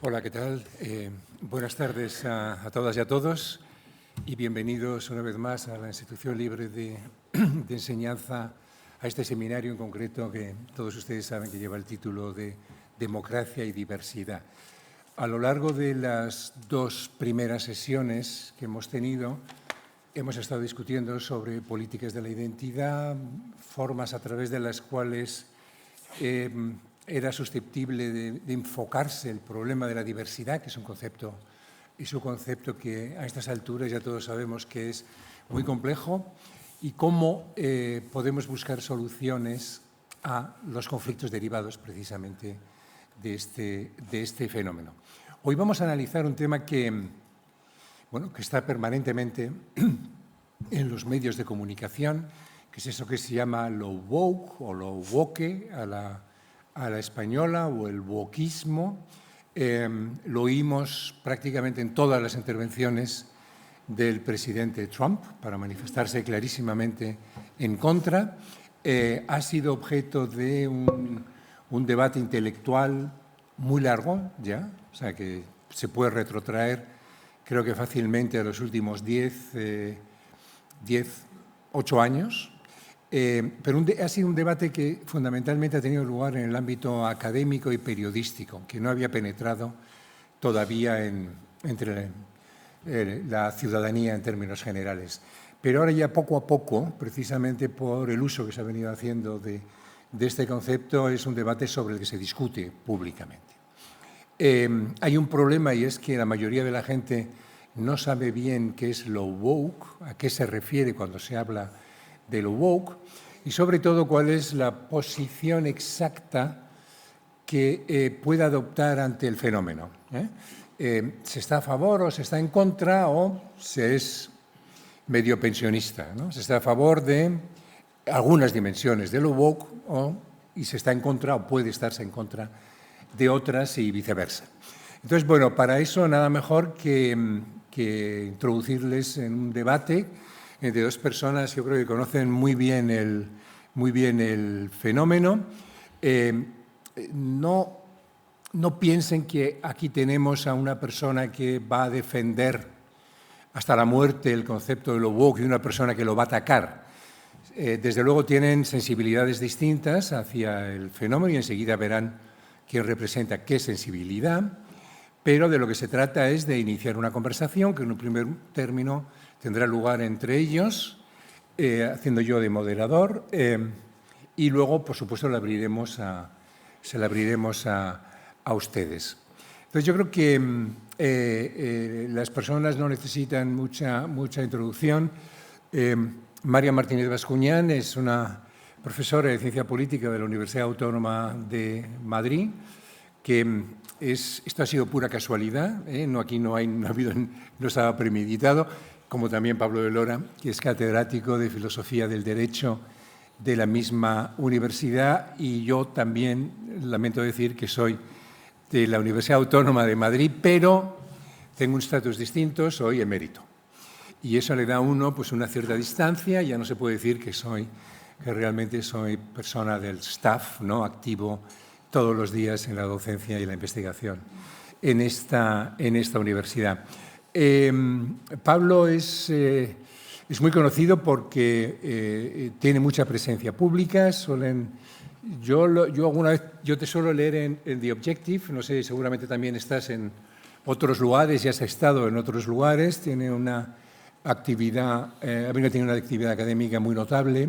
Hola, ¿qué tal? Buenas tardes a todas y a todos y bienvenidos una vez más a la Institución Libre de Enseñanza, a este seminario en concreto que todos ustedes saben que lleva el título de Democracia y Diversidad. A lo largo de las dos primeras sesiones que hemos tenido, hemos estado discutiendo sobre políticas de la identidad, formas a través de las cuales era susceptible de enfocarse el problema de la diversidad, que es un concepto que a estas alturas ya todos sabemos que es muy complejo, y cómo podemos buscar soluciones a los conflictos derivados precisamente de este fenómeno. Hoy vamos a analizar un tema que está permanentemente en los medios de comunicación, que es eso que se llama lo woke o lo woke a la española, o el wokismo. Lo oímos prácticamente en todas las intervenciones del presidente Trump para manifestarse clarísimamente en contra. Ha sido objeto de un debate intelectual muy largo ya, o sea que se puede retrotraer creo que fácilmente a los últimos 8 años. Pero ha sido un debate que fundamentalmente ha tenido lugar en el ámbito académico y periodístico, que no había penetrado todavía entre la ciudadanía en términos generales. Pero ahora ya poco a poco, precisamente por el uso que se ha venido haciendo de este concepto, es un debate sobre el que se discute públicamente. Hay un problema, y es que la mayoría de la gente no sabe bien qué es lo woke, a qué se refiere cuando se habla de lo woke, y sobre todo cuál es la posición exacta que puede adoptar ante el fenómeno. ¿Se está a favor o se está en contra, o se es medio pensionista, ¿no? Se está a favor de algunas dimensiones de lo woke y se está en contra o puede estarse en contra de otras y viceversa. Entonces, bueno, para eso nada mejor que introducirles en un debate entre dos personas que yo creo que conocen muy bien el fenómeno. No piensen que aquí tenemos a una persona que va a defender hasta la muerte el concepto de lo woke y una persona que lo va a atacar. Desde luego tienen sensibilidades distintas hacia el fenómeno y enseguida verán quién representa qué sensibilidad, pero de lo que se trata es de iniciar una conversación que en un primer término tendrá lugar entre ellos, haciendo yo de moderador, y luego, por supuesto, se la abriremos a ustedes. Entonces, yo creo que las personas no necesitan mucha introducción. María Martínez Bascuñán es una profesora de Ciencia Política de la Universidad Autónoma de Madrid, que esto ha sido pura casualidad, aquí no estaba premeditado, como también Pablo de Lora, que es catedrático de Filosofía del Derecho de la misma universidad, y yo también lamento decir que soy de la Universidad Autónoma de Madrid, pero tengo un estatus distinto, soy emérito. Y eso le da a uno pues, una cierta distancia, ya no se puede decir que realmente soy persona del staff, ¿no?, activo todos los días en la docencia y la investigación en esta universidad. Pablo es muy conocido porque tiene mucha presencia pública. Yo te suelo leer en The Objective, no sé, seguramente también estás en otros lugares, ya has estado en otros lugares, tiene una actividad, tiene una actividad académica muy notable,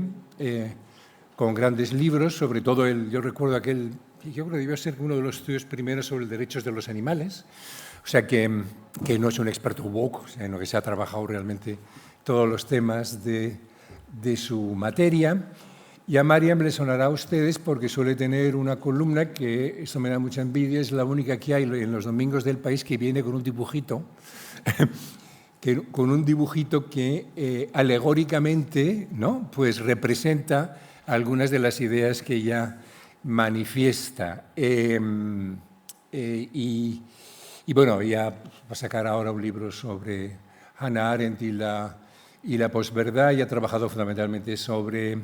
con grandes libros, sobre todo yo recuerdo yo creo que debió ser uno de los estudios primeros sobre los derechos de los animales, o sea que no es un experto woke, sino que se ha trabajado realmente todos los temas de su materia. Y a Mariam le sonará a ustedes porque suele tener una columna que, eso me da mucha envidia, es la única que hay en los domingos del País, que viene con un dibujito, que alegóricamente, ¿no?, pues representa algunas de las ideas que ella manifiesta. Y bueno, ella va a sacar ahora un libro sobre Hannah Arendt y la posverdad, y ha trabajado fundamentalmente sobre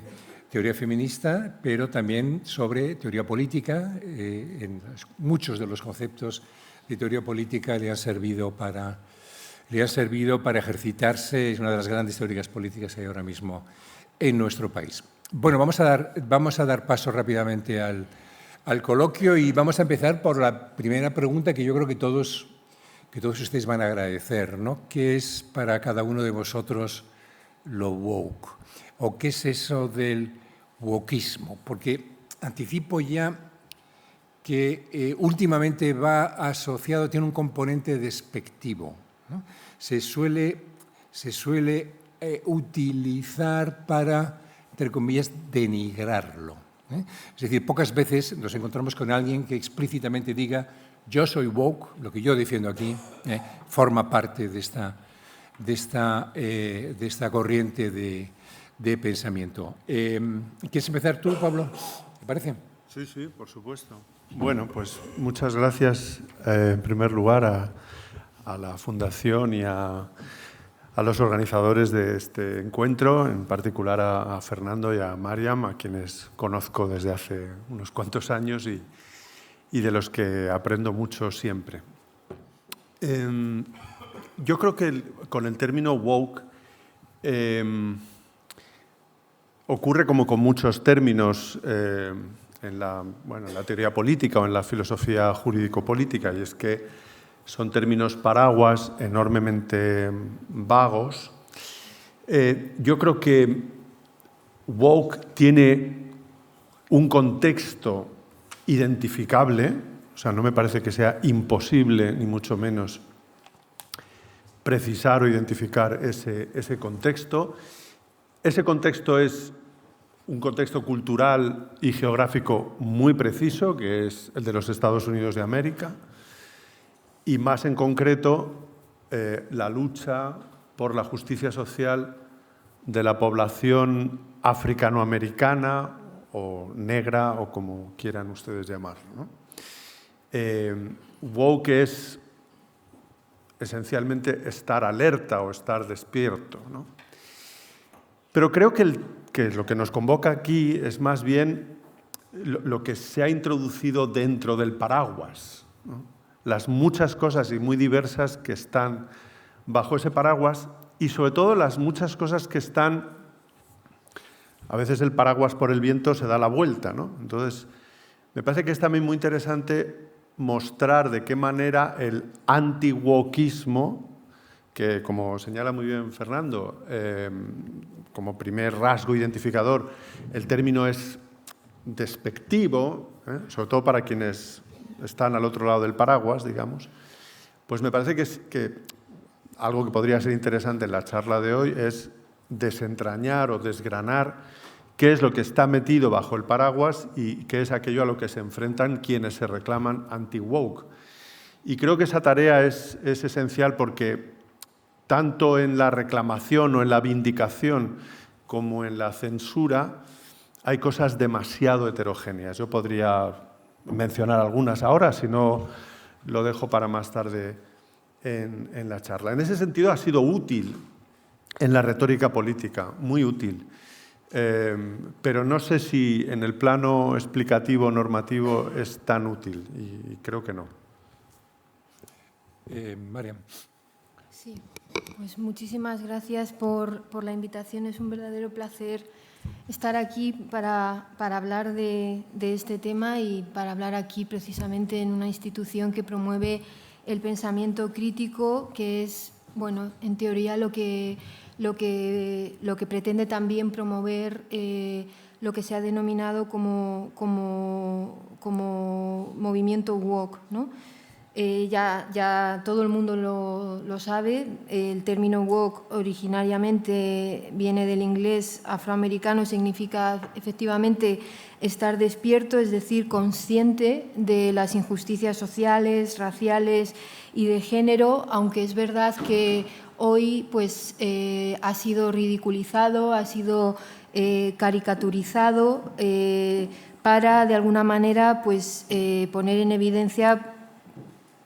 teoría feminista, pero también sobre teoría política, en muchos de los conceptos de teoría política le han servido para ejercitarse. Es una de las grandes teorías políticas que hay ahora mismo en nuestro país. Bueno, vamos a dar paso rápidamente al coloquio y vamos a empezar por la primera pregunta que yo creo que todos ustedes van a agradecer, ¿no? ¿Qué es para cada uno de vosotros lo woke? ¿O qué es eso del wokeismo? Porque anticipo ya que últimamente va asociado, tiene un componente despectivo, ¿no? Se suele utilizar para, entre comillas, denigrarlo, ¿eh? Es decir, pocas veces nos encontramos con alguien que explícitamente diga yo soy woke, lo que yo defiendo aquí forma parte de esta corriente de pensamiento. ¿Quieres empezar tú, Pablo? ¿Te parece? Sí, sí, por supuesto. Bueno, pues muchas gracias en primer lugar a la Fundación y a los organizadores de este encuentro, en particular a Fernando y a Mariam, a quienes conozco desde hace unos cuantos años y de los que aprendo mucho siempre. Yo creo que con el término woke ocurre como con muchos términos en la teoría política o en la filosofía jurídico-política, y es que son términos paraguas enormemente vagos. Yo creo que woke tiene un contexto identificable, o sea, no me parece que sea imposible, ni mucho menos, precisar o identificar ese contexto. Ese contexto es un contexto cultural y geográfico muy preciso, que es el de los Estados Unidos de América, y más en concreto la lucha por la justicia social de la población africanoamericana o negra, o como quieran ustedes llamarlo, ¿no? Woke es esencialmente estar alerta o estar despierto, ¿no? Pero creo que lo que nos convoca aquí es más bien lo que se ha introducido dentro del paraguas, ¿no? Las muchas cosas y muy diversas que están bajo ese paraguas, y sobre todo las muchas cosas que están... A veces el paraguas por el viento se da la vuelta, ¿no? Entonces, me parece que es también muy interesante mostrar de qué manera el anti-wokeismo, que como señala muy bien Fernando, como primer rasgo identificador, el término es despectivo, sobre todo para quienes están al otro lado del paraguas, digamos, pues me parece que algo que podría ser interesante en la charla de hoy es desentrañar o desgranar qué es lo que está metido bajo el paraguas y qué es aquello a lo que se enfrentan quienes se reclaman anti-woke. Y creo que esa tarea es esencial porque tanto en la reclamación o en la vindicación como en la censura hay cosas demasiado heterogéneas. Yo podría mencionar algunas ahora, si no lo dejo para más tarde en la charla. En ese sentido ha sido útil en la retórica política, muy útil. Pero no sé si en el plano explicativo, normativo, es tan útil, y creo que no. Mariam. Sí, pues muchísimas gracias por la invitación. Es un verdadero placer estar aquí para hablar de este tema y para hablar aquí precisamente en una institución que promueve el pensamiento crítico, que es, bueno, en teoría lo que pretende también promover lo que se ha denominado como movimiento woke, ¿no? Ya todo el mundo lo sabe. El término woke originariamente viene del inglés afroamericano, significa efectivamente estar despierto, es decir, consciente de las injusticias sociales, raciales y de género, aunque es verdad que hoy pues, ha sido ridiculizado, ha sido caricaturizado para, de alguna manera, pues, poner en evidencia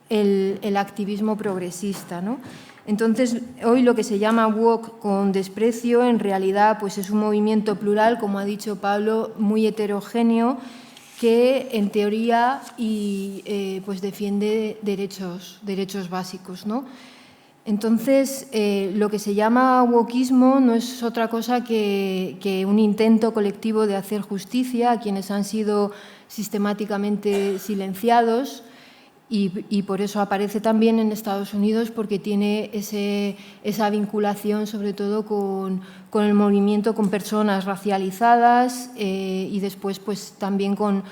el activismo progresista, ¿no? Entonces, hoy lo que se llama woke con desprecio, en realidad pues es un movimiento plural, como ha dicho Pablo, muy heterogéneo, que en teoría pues defiende derechos básicos, ¿no? Entonces, lo que se llama wokismo no es otra cosa que un intento colectivo de hacer justicia a quienes han sido sistemáticamente silenciados, y por eso aparece también en Estados Unidos, porque tiene esa vinculación sobre todo con el movimiento, con personas racializadas y después pues también con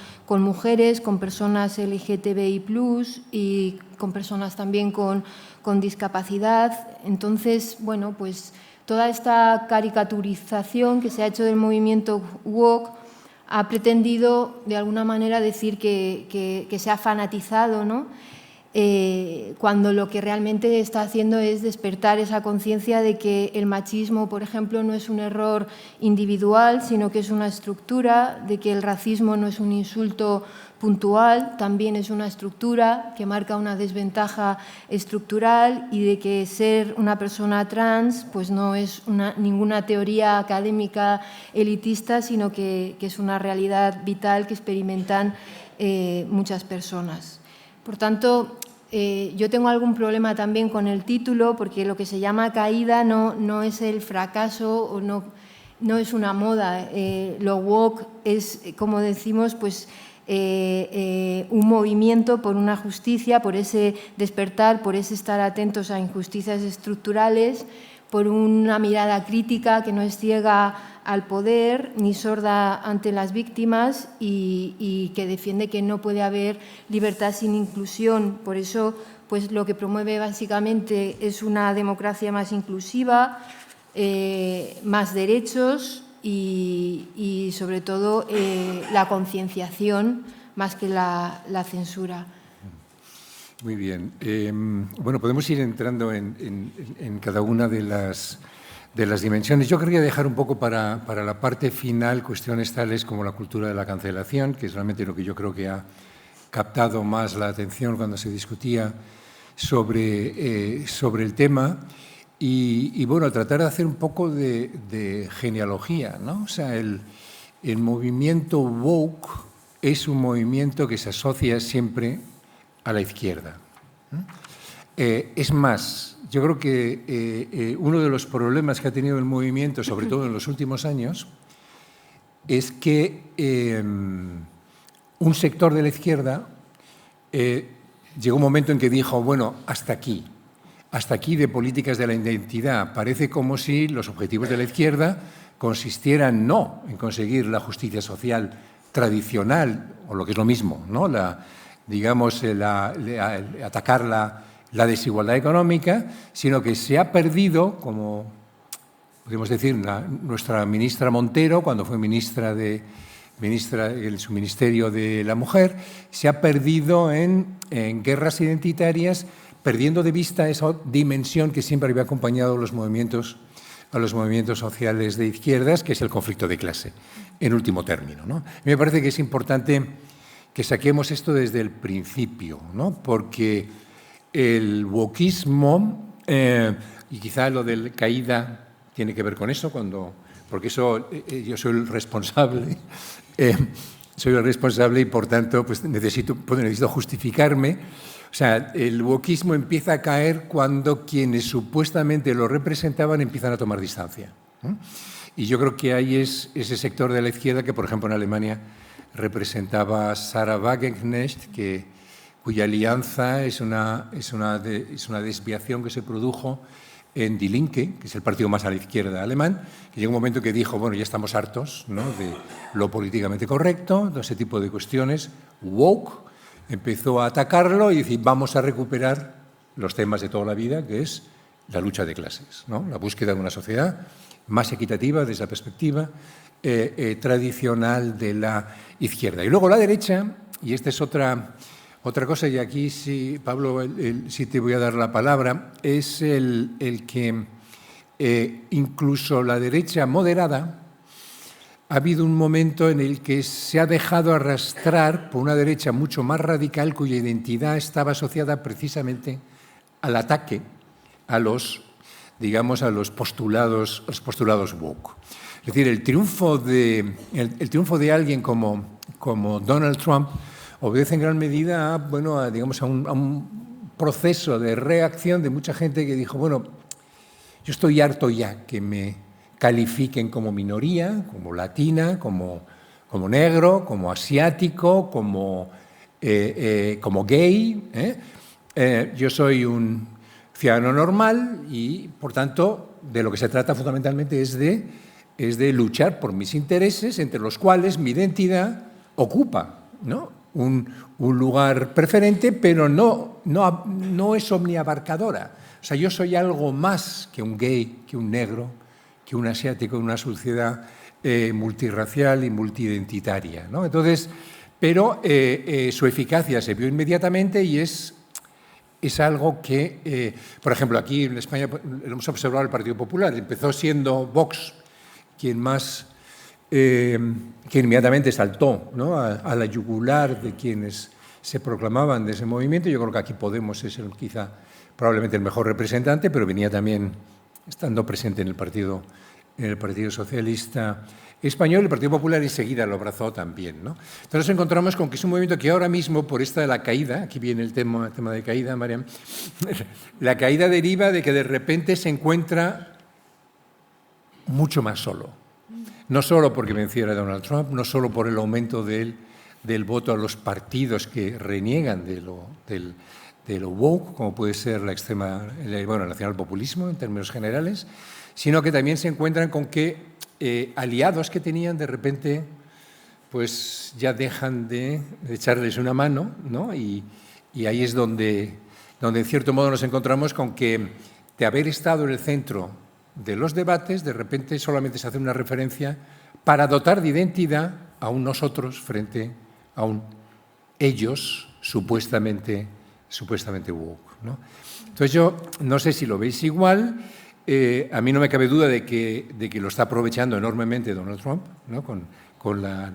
mujeres, con personas LGTBI+, y con personas también con discapacidad. Entonces, bueno, pues toda esta caricaturización que se ha hecho del movimiento woke ha pretendido, de alguna manera, decir que se ha fanatizado, ¿no? Cuando lo que realmente está haciendo es despertar esa conciencia de que el machismo, por ejemplo, no es un error individual, sino que es una estructura, de que el racismo no es un insulto puntual, también es una estructura que marca una desventaja estructural, y de que ser una persona trans pues no es ninguna teoría académica elitista, sino que es una realidad vital que experimentan muchas personas. Por tanto, yo tengo algún problema también con el título, porque lo que se llama caída no es el fracaso, o no es una moda. Lo woke es, como decimos, pues un movimiento por una justicia, por ese despertar, por ese estar atentos a injusticias estructurales, por una mirada crítica que no es ciega al poder ni sorda ante las víctimas, y que defiende que no puede haber libertad sin inclusión. Por eso, pues lo que promueve básicamente es una democracia más inclusiva, más derechos y sobre todo la concienciación más que la censura. Muy bien. Bueno, podemos ir entrando en cada una de las dimensiones. Yo quería dejar un poco para la parte final cuestiones tales como la cultura de la cancelación, que es realmente lo que yo creo que ha captado más la atención cuando se discutía sobre el tema. Y bueno, tratar de hacer un poco de genealogía, ¿no? O sea, el movimiento woke es un movimiento que se asocia siempre a la izquierda. Es más, yo creo que uno de los problemas que ha tenido el movimiento, sobre todo en los últimos años, es que un sector de la izquierda llegó un momento en que dijo, bueno, hasta aquí de políticas de la identidad. Parece como si los objetivos de la izquierda consistieran no en conseguir la justicia social tradicional, o lo que es lo mismo, ¿no? Atacar la desigualdad económica, sino que se ha perdido, como podemos decir, nuestra ministra Montero, cuando fue ministra en su Ministerio de la Mujer, se ha perdido en guerras identitarias, perdiendo de vista esa dimensión que siempre había acompañado a los movimientos sociales de izquierdas, que es el conflicto de clase, en último término, ¿no? Me parece que es importante que saquemos esto desde el principio, ¿no? Porque el wokismo, y quizá lo del caída tiene que ver con eso, porque eso yo soy el responsable, y por tanto pues necesito justificarme. O sea, el wokismo empieza a caer cuando quienes supuestamente lo representaban empiezan a tomar distancia, ¿no? Y yo creo que ahí es ese sector de la izquierda que, por ejemplo, en Alemania representaba Sarah Wagenknecht, cuya alianza es una desviación que se produjo en Die Linke, que es el partido más a la izquierda alemán, que llegó un momento que dijo, bueno, ya estamos hartos, ¿no?, de lo políticamente correcto, de ese tipo de cuestiones, woke, empezó a atacarlo y decir, vamos a recuperar los temas de toda la vida, que es la lucha de clases, ¿no?, la búsqueda de una sociedad más equitativa desde la perspectiva tradicional de la izquierda. Y luego la derecha, y esta es otra cosa, y aquí sí, Pablo, sí te voy a dar la palabra, es el que incluso la derecha moderada ha habido un momento en el que se ha dejado arrastrar por una derecha mucho más radical cuya identidad estaba asociada precisamente al ataque a los postulados woke. Es decir, el triunfo de alguien como como Donald Trump obedece en gran medida a, bueno, digamos, a un proceso de reacción de mucha gente que dijo, bueno, yo estoy harto ya que me califiquen como minoría, como latina, como negro, como asiático, como gay. Yo soy un ciudadano normal y, por tanto, de lo que se trata fundamentalmente es de luchar por mis intereses, entre los cuales mi identidad ocupa, ¿no?, un lugar preferente, pero no es omniabarcadora. O sea, yo soy algo más que un gay, que un negro, que un asiático en una sociedad multirracial y multiidentitaria, ¿no? Entonces, pero su eficacia se vio inmediatamente y es algo que, por ejemplo, aquí en España lo hemos observado el Partido Popular. Empezó siendo Vox quien inmediatamente saltó, ¿no?, a la yugular de quienes se proclamaban de ese movimiento. Yo creo que aquí Podemos es quizá probablemente el mejor representante, pero venía también estando presente en el Partido Socialista Español. El Partido Popular enseguida lo abrazó también, ¿no? Entonces nos encontramos con que es un movimiento que ahora mismo, por esta de la caída, aquí viene el tema de caída, Mariam, la caída deriva de que de repente se encuentra mucho más solo. No solo porque venciera Donald Trump, no solo por el aumento del voto a los partidos que reniegan de lo woke, como puede ser el nacionalpopulismo en términos generales, sino que también se encuentran con que aliados que tenían de repente pues ya dejan de echarles una mano, ¿no? Y ahí es donde en cierto modo nos encontramos con que de haber estado en el centro de los debates, de repente solamente se hace una referencia para dotar de identidad a un nosotros frente a un ellos supuestamente woke, ¿no? Entonces yo no sé si lo veis igual. A mí no me cabe duda de que lo está aprovechando enormemente Donald Trump, ¿no?, con la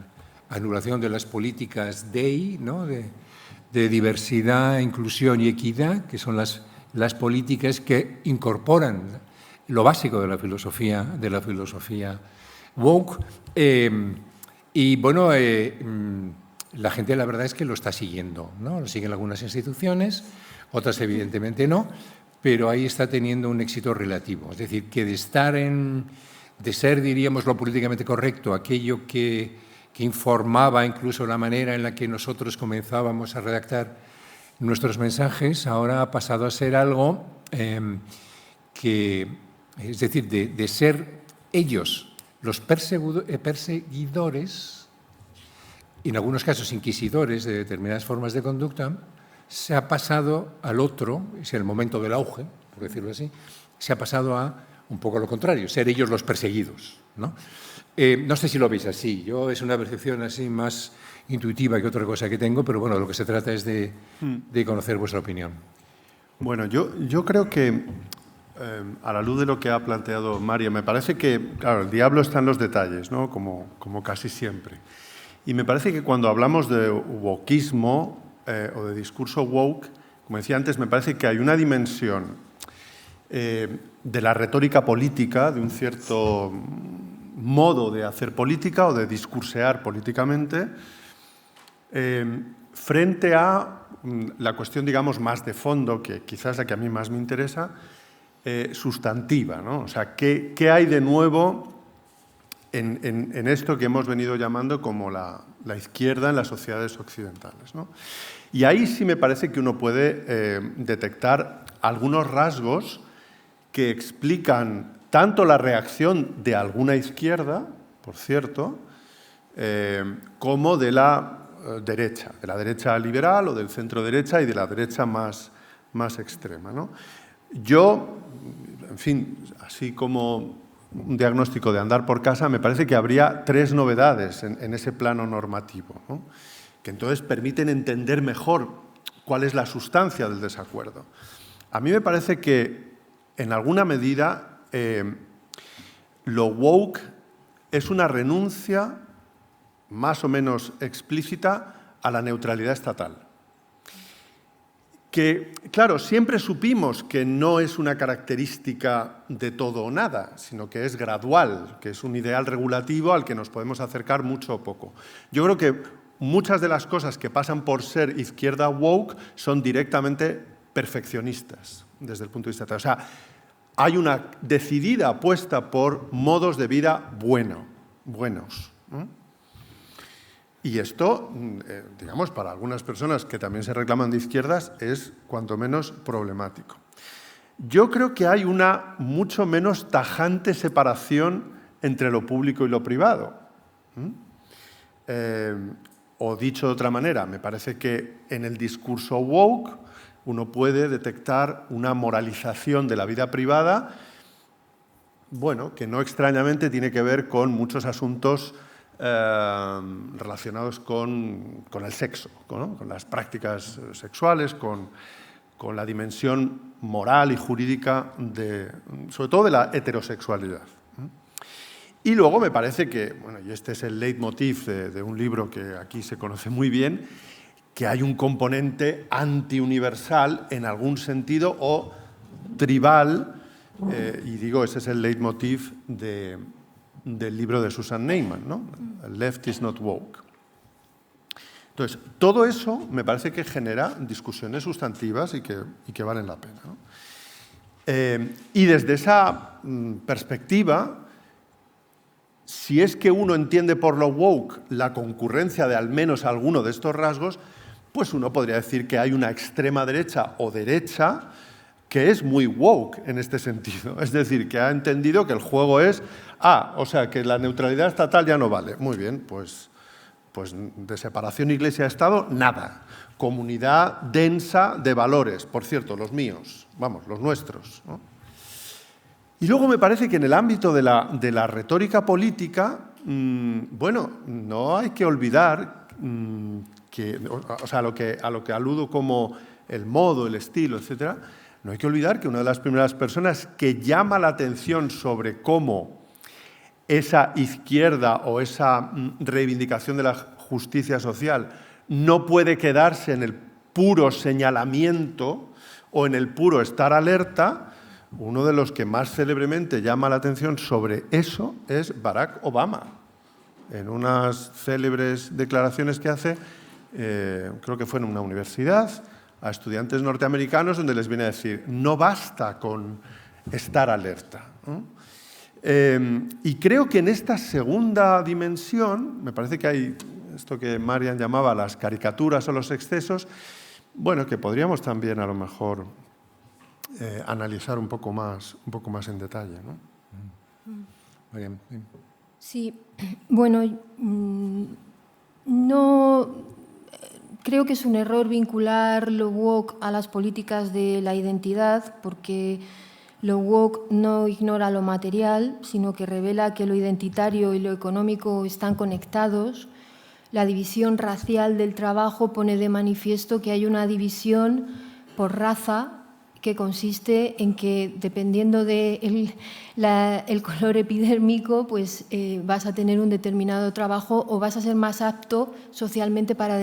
anulación de las políticas DEI, ¿no?, de diversidad, inclusión y equidad, que son las políticas que incorporan lo básico de la filosofía woke. Y bueno, la gente, la verdad es que lo está siguiendo, ¿no? Lo siguen algunas instituciones, otras evidentemente no, pero ahí está teniendo un éxito relativo. Es decir, que de ser, diríamos, lo políticamente correcto, aquello que informaba incluso la manera en la que nosotros comenzábamos a redactar nuestros mensajes, ahora ha pasado a ser algo es decir, de ser ellos los perseguidores, en algunos casos inquisidores de determinadas formas de conducta, se ha pasado al otro, es el momento del auge, por decirlo así, se ha pasado a un poco lo contrario, ser ellos los perseguidos, ¿no? No sé si lo veis así. Yo es una percepción así más intuitiva que otra cosa que tengo, pero bueno, de lo que se trata es de conocer vuestra opinión. Bueno, yo creo que a la luz de lo que ha planteado Mario, me parece que, claro, el diablo está en los detalles, ¿no?, como casi siempre. Y me parece que cuando hablamos de wokeismo o de discurso woke, como decía antes, me parece que hay una dimensión de la retórica política, de un cierto modo de hacer política o de discursear políticamente, frente a la cuestión, digamos, más de fondo, que quizás la que a mí más me interesa, sustantiva, ¿no? O sea, ¿qué hay de nuevo en esto que hemos venido llamando como la izquierda en las sociedades occidentales, ¿no? Y ahí sí me parece que uno puede detectar algunos rasgos que explican tanto la reacción de alguna izquierda, por cierto, como de la derecha liberal o del centro derecha y de la derecha más extrema, ¿no? Yo, en fin, así como un diagnóstico de andar por casa, me parece que habría tres novedades en ese plano normativo, ¿no?, que entonces permiten entender mejor cuál es la sustancia del desacuerdo. A mí me parece que, en alguna medida, lo woke es una renuncia más o menos explícita a la neutralidad estatal. Que, claro, siempre supimos que no es una característica de todo o nada, sino que es gradual, que es un ideal regulativo al que nos podemos acercar mucho o poco. Yo creo que muchas de las cosas que pasan por ser izquierda woke son directamente perfeccionistas desde el punto de vista. O sea, hay una decidida apuesta por modos de vida buenos. Y esto, digamos, para algunas personas que también se reclaman de izquierdas, es cuanto menos problemático. Yo creo que hay una mucho menos tajante separación entre lo público y lo privado. O dicho de otra manera, me parece que en el discurso woke uno puede detectar una moralización de la vida privada, bueno, que no extrañamente tiene que ver con muchos asuntos relacionados con el sexo, ¿no? Con las prácticas sexuales, con la dimensión moral y jurídica, sobre todo de la heterosexualidad. Y luego me parece que, bueno, y este es el leitmotiv de un libro que aquí se conoce muy bien, que hay un componente antiuniversal en algún sentido o tribal, y digo, ese es el leitmotiv del libro de Susan Neiman, ¿no? Left is not woke. Entonces, todo eso me parece que genera discusiones sustantivas y que valen la pena, ¿no? Y desde esa perspectiva, si es que uno entiende por lo woke la concurrencia de al menos alguno de estos rasgos, pues uno podría decir que hay una extrema derecha o derecha que es muy woke en este sentido. Es decir, que ha entendido que el juego es, o sea, que la neutralidad estatal ya no vale. Muy bien, pues de separación Iglesia-Estado, nada. Comunidad densa de valores, por cierto, los míos, vamos, los nuestros, ¿no? Y luego me parece que en el ámbito de la retórica política, bueno, no hay que olvidar o sea, a lo que aludo como el modo, el estilo, etcétera, no hay que olvidar que una de las primeras personas que llama la atención sobre cómo esa izquierda o esa reivindicación de la justicia social no puede quedarse en el puro señalamiento o en el puro estar alerta, uno de los que más célebremente llama la atención sobre eso es Barack Obama. En unas célebres declaraciones que hace, creo que fue en una universidad, a estudiantes norteamericanos, donde les viene a decir, no basta con estar alerta, ¿no? Y creo que en esta segunda dimensión, me parece que hay esto que Marian llamaba las caricaturas o los excesos, bueno, que podríamos también a lo mejor analizar un poco más en detalle, ¿no? Marian. Sí, bueno, no creo que es un error vincular lo woke a las políticas de la identidad, porque lo woke no ignora lo material, sino que revela que lo identitario y lo económico están conectados. La división racial del trabajo pone de manifiesto que hay una división por raza que consiste en que, dependiendo del color epidérmico, pues vas a tener un determinado trabajo o vas a ser más apto socialmente para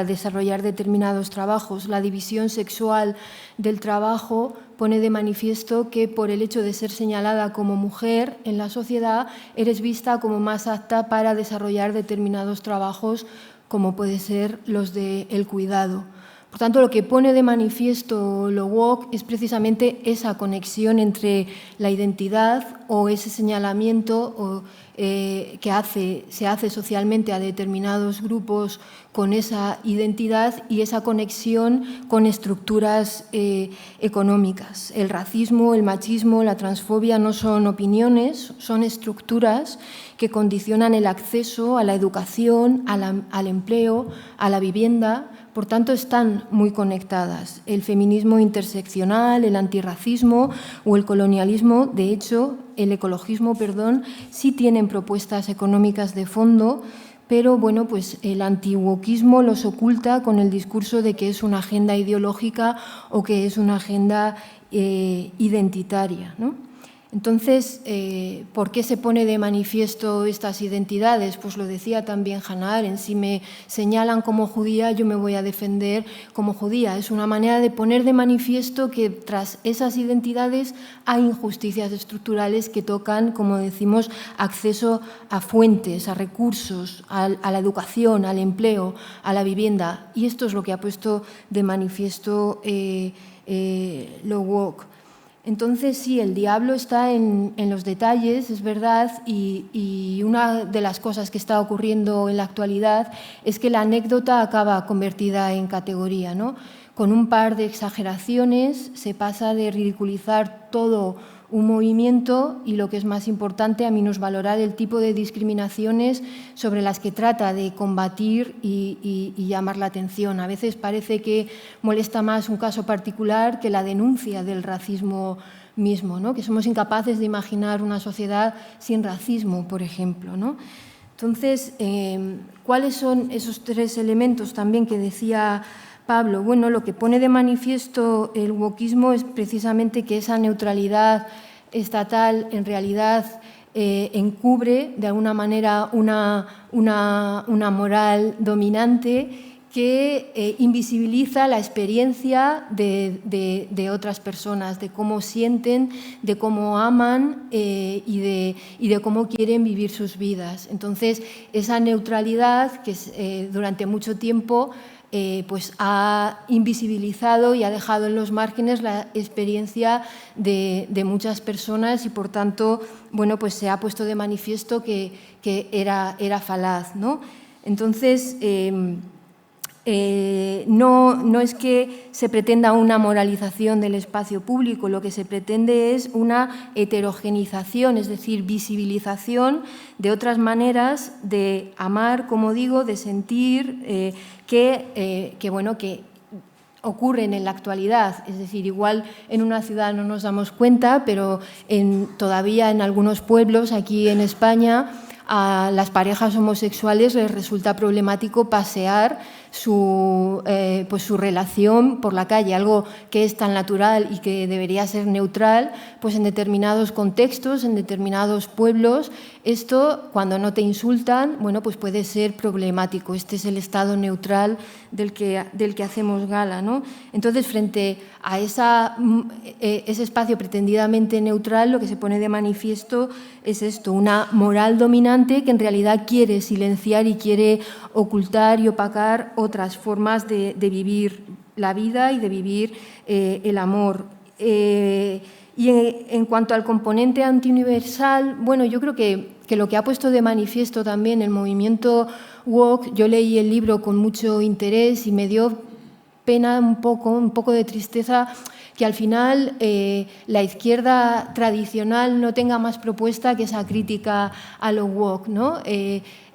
desarrollar determinados trabajos. La división sexual del trabajo pone de manifiesto que, por el hecho de ser señalada como mujer en la sociedad, eres vista como más apta para desarrollar determinados trabajos, como puede ser los del cuidado. Por tanto, lo que pone de manifiesto lo woke es precisamente esa conexión entre la identidad o ese señalamiento que se hace socialmente a determinados grupos con esa identidad y esa conexión con estructuras económicas. El racismo, el machismo, la transfobia no son opiniones, son estructuras que condicionan el acceso a la educación, al empleo, a la vivienda. Por tanto, están muy conectadas. El feminismo interseccional, el antirracismo o el colonialismo, de hecho, el ecologismo, perdón, sí tienen propuestas económicas de fondo, pero bueno, pues el antiwokismo los oculta con el discurso de que es una agenda ideológica o que es una agenda identitaria, ¿no? Entonces, ¿por qué se pone de manifiesto estas identidades? Pues lo decía también Hannah Arendt, si me señalan como judía, yo me voy a defender como judía. Es una manera de poner de manifiesto que tras esas identidades hay injusticias estructurales que tocan, como decimos, acceso a fuentes, a recursos, a la educación, al empleo, a la vivienda. Y esto es lo que ha puesto de manifiesto lo woke. Entonces, sí, el diablo está en los detalles, es verdad, y una de las cosas que está ocurriendo en la actualidad es que la anécdota acaba convertida en categoría, ¿no? Con un par de exageraciones se pasa de ridiculizar todo un movimiento y, lo que es más importante, a minusvalorar el tipo de discriminaciones sobre las que trata de combatir y llamar la atención. A veces parece que molesta más un caso particular que la denuncia del racismo mismo, ¿no? Que somos incapaces de imaginar una sociedad sin racismo, por ejemplo, ¿no? Entonces, ¿cuáles son esos tres elementos también que decía Pablo? Bueno, lo que pone de manifiesto el wokismo es precisamente que esa neutralidad estatal en realidad encubre de alguna manera una moral dominante que invisibiliza la experiencia de otras personas, de cómo sienten, de cómo aman y de cómo quieren vivir sus vidas. Entonces, esa neutralidad que durante mucho tiempo pues ha invisibilizado y ha dejado en los márgenes la experiencia de muchas personas y, por tanto, bueno, pues se ha puesto de manifiesto que era falaz, ¿no? Entonces, no es que se pretenda una moralización del espacio público, lo que se pretende es una heterogenización, es decir, visibilización de otras maneras de amar, como digo, de sentir, que ocurren en la actualidad. Es decir, igual en una ciudad no nos damos cuenta, pero todavía en algunos pueblos aquí en España a las parejas homosexuales les resulta problemático pasear su relación por la calle, algo que es tan natural y que debería ser neutral, pues en determinados contextos, en determinados pueblos, esto, cuando no te insultan, bueno, pues puede ser problemático. Este es el estado neutral del que hacemos gala, ¿no? Entonces, frente a ese espacio pretendidamente neutral, lo que se pone de manifiesto es esto, una moral dominante que en realidad quiere silenciar y quiere ocultar y opacar otras formas de vivir la vida y de vivir el amor. Y en cuanto al componente antiuniversal, bueno, yo creo que lo que ha puesto de manifiesto también el movimiento woke, yo leí el libro con mucho interés y me dio pena un poco de tristeza que al final la izquierda tradicional no tenga más propuesta que esa crítica a lo woke, ¿no?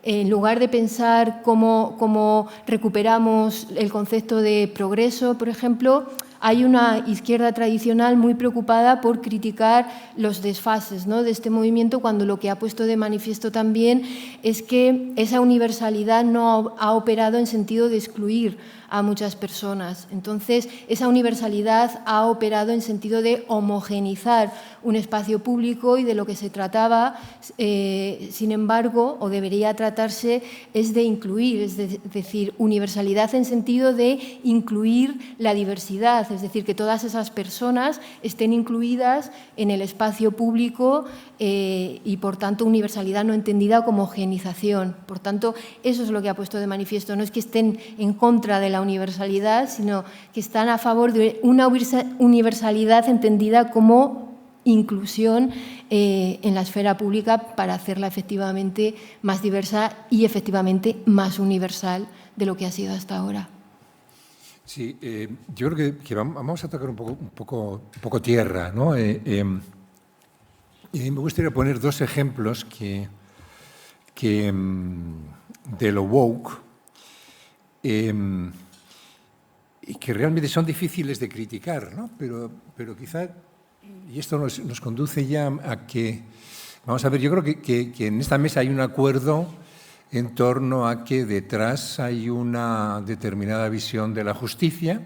En lugar de pensar cómo recuperamos el concepto de progreso, por ejemplo, hay una izquierda tradicional muy preocupada por criticar los desfases, ¿no?, de este movimiento, cuando lo que ha puesto de manifiesto también es que esa universalidad no ha operado en sentido de excluir a muchas personas. Entonces, esa universalidad ha operado en sentido de homogeneizar un espacio público, y de lo que se trataba, sin embargo, o debería tratarse, es de incluir, es decir, universalidad en sentido de incluir la diversidad, es decir, que todas esas personas estén incluidas en el espacio público y, por tanto, universalidad no entendida como homogenización. Por tanto, eso es lo que ha puesto de manifiesto. No es que estén en contra de la universalidad, sino que están a favor de una universalidad entendida como inclusión en la esfera pública para hacerla efectivamente más diversa y efectivamente más universal de lo que ha sido hasta ahora. Sí, yo creo que vamos a tocar un poco tierra, ¿no? Y me gustaría poner dos ejemplos de lo woke y que realmente son difíciles de criticar, ¿no? Pero quizá, y esto nos conduce ya a que, vamos a ver, yo creo que en esta mesa hay un acuerdo en torno a que detrás hay una determinada visión de la justicia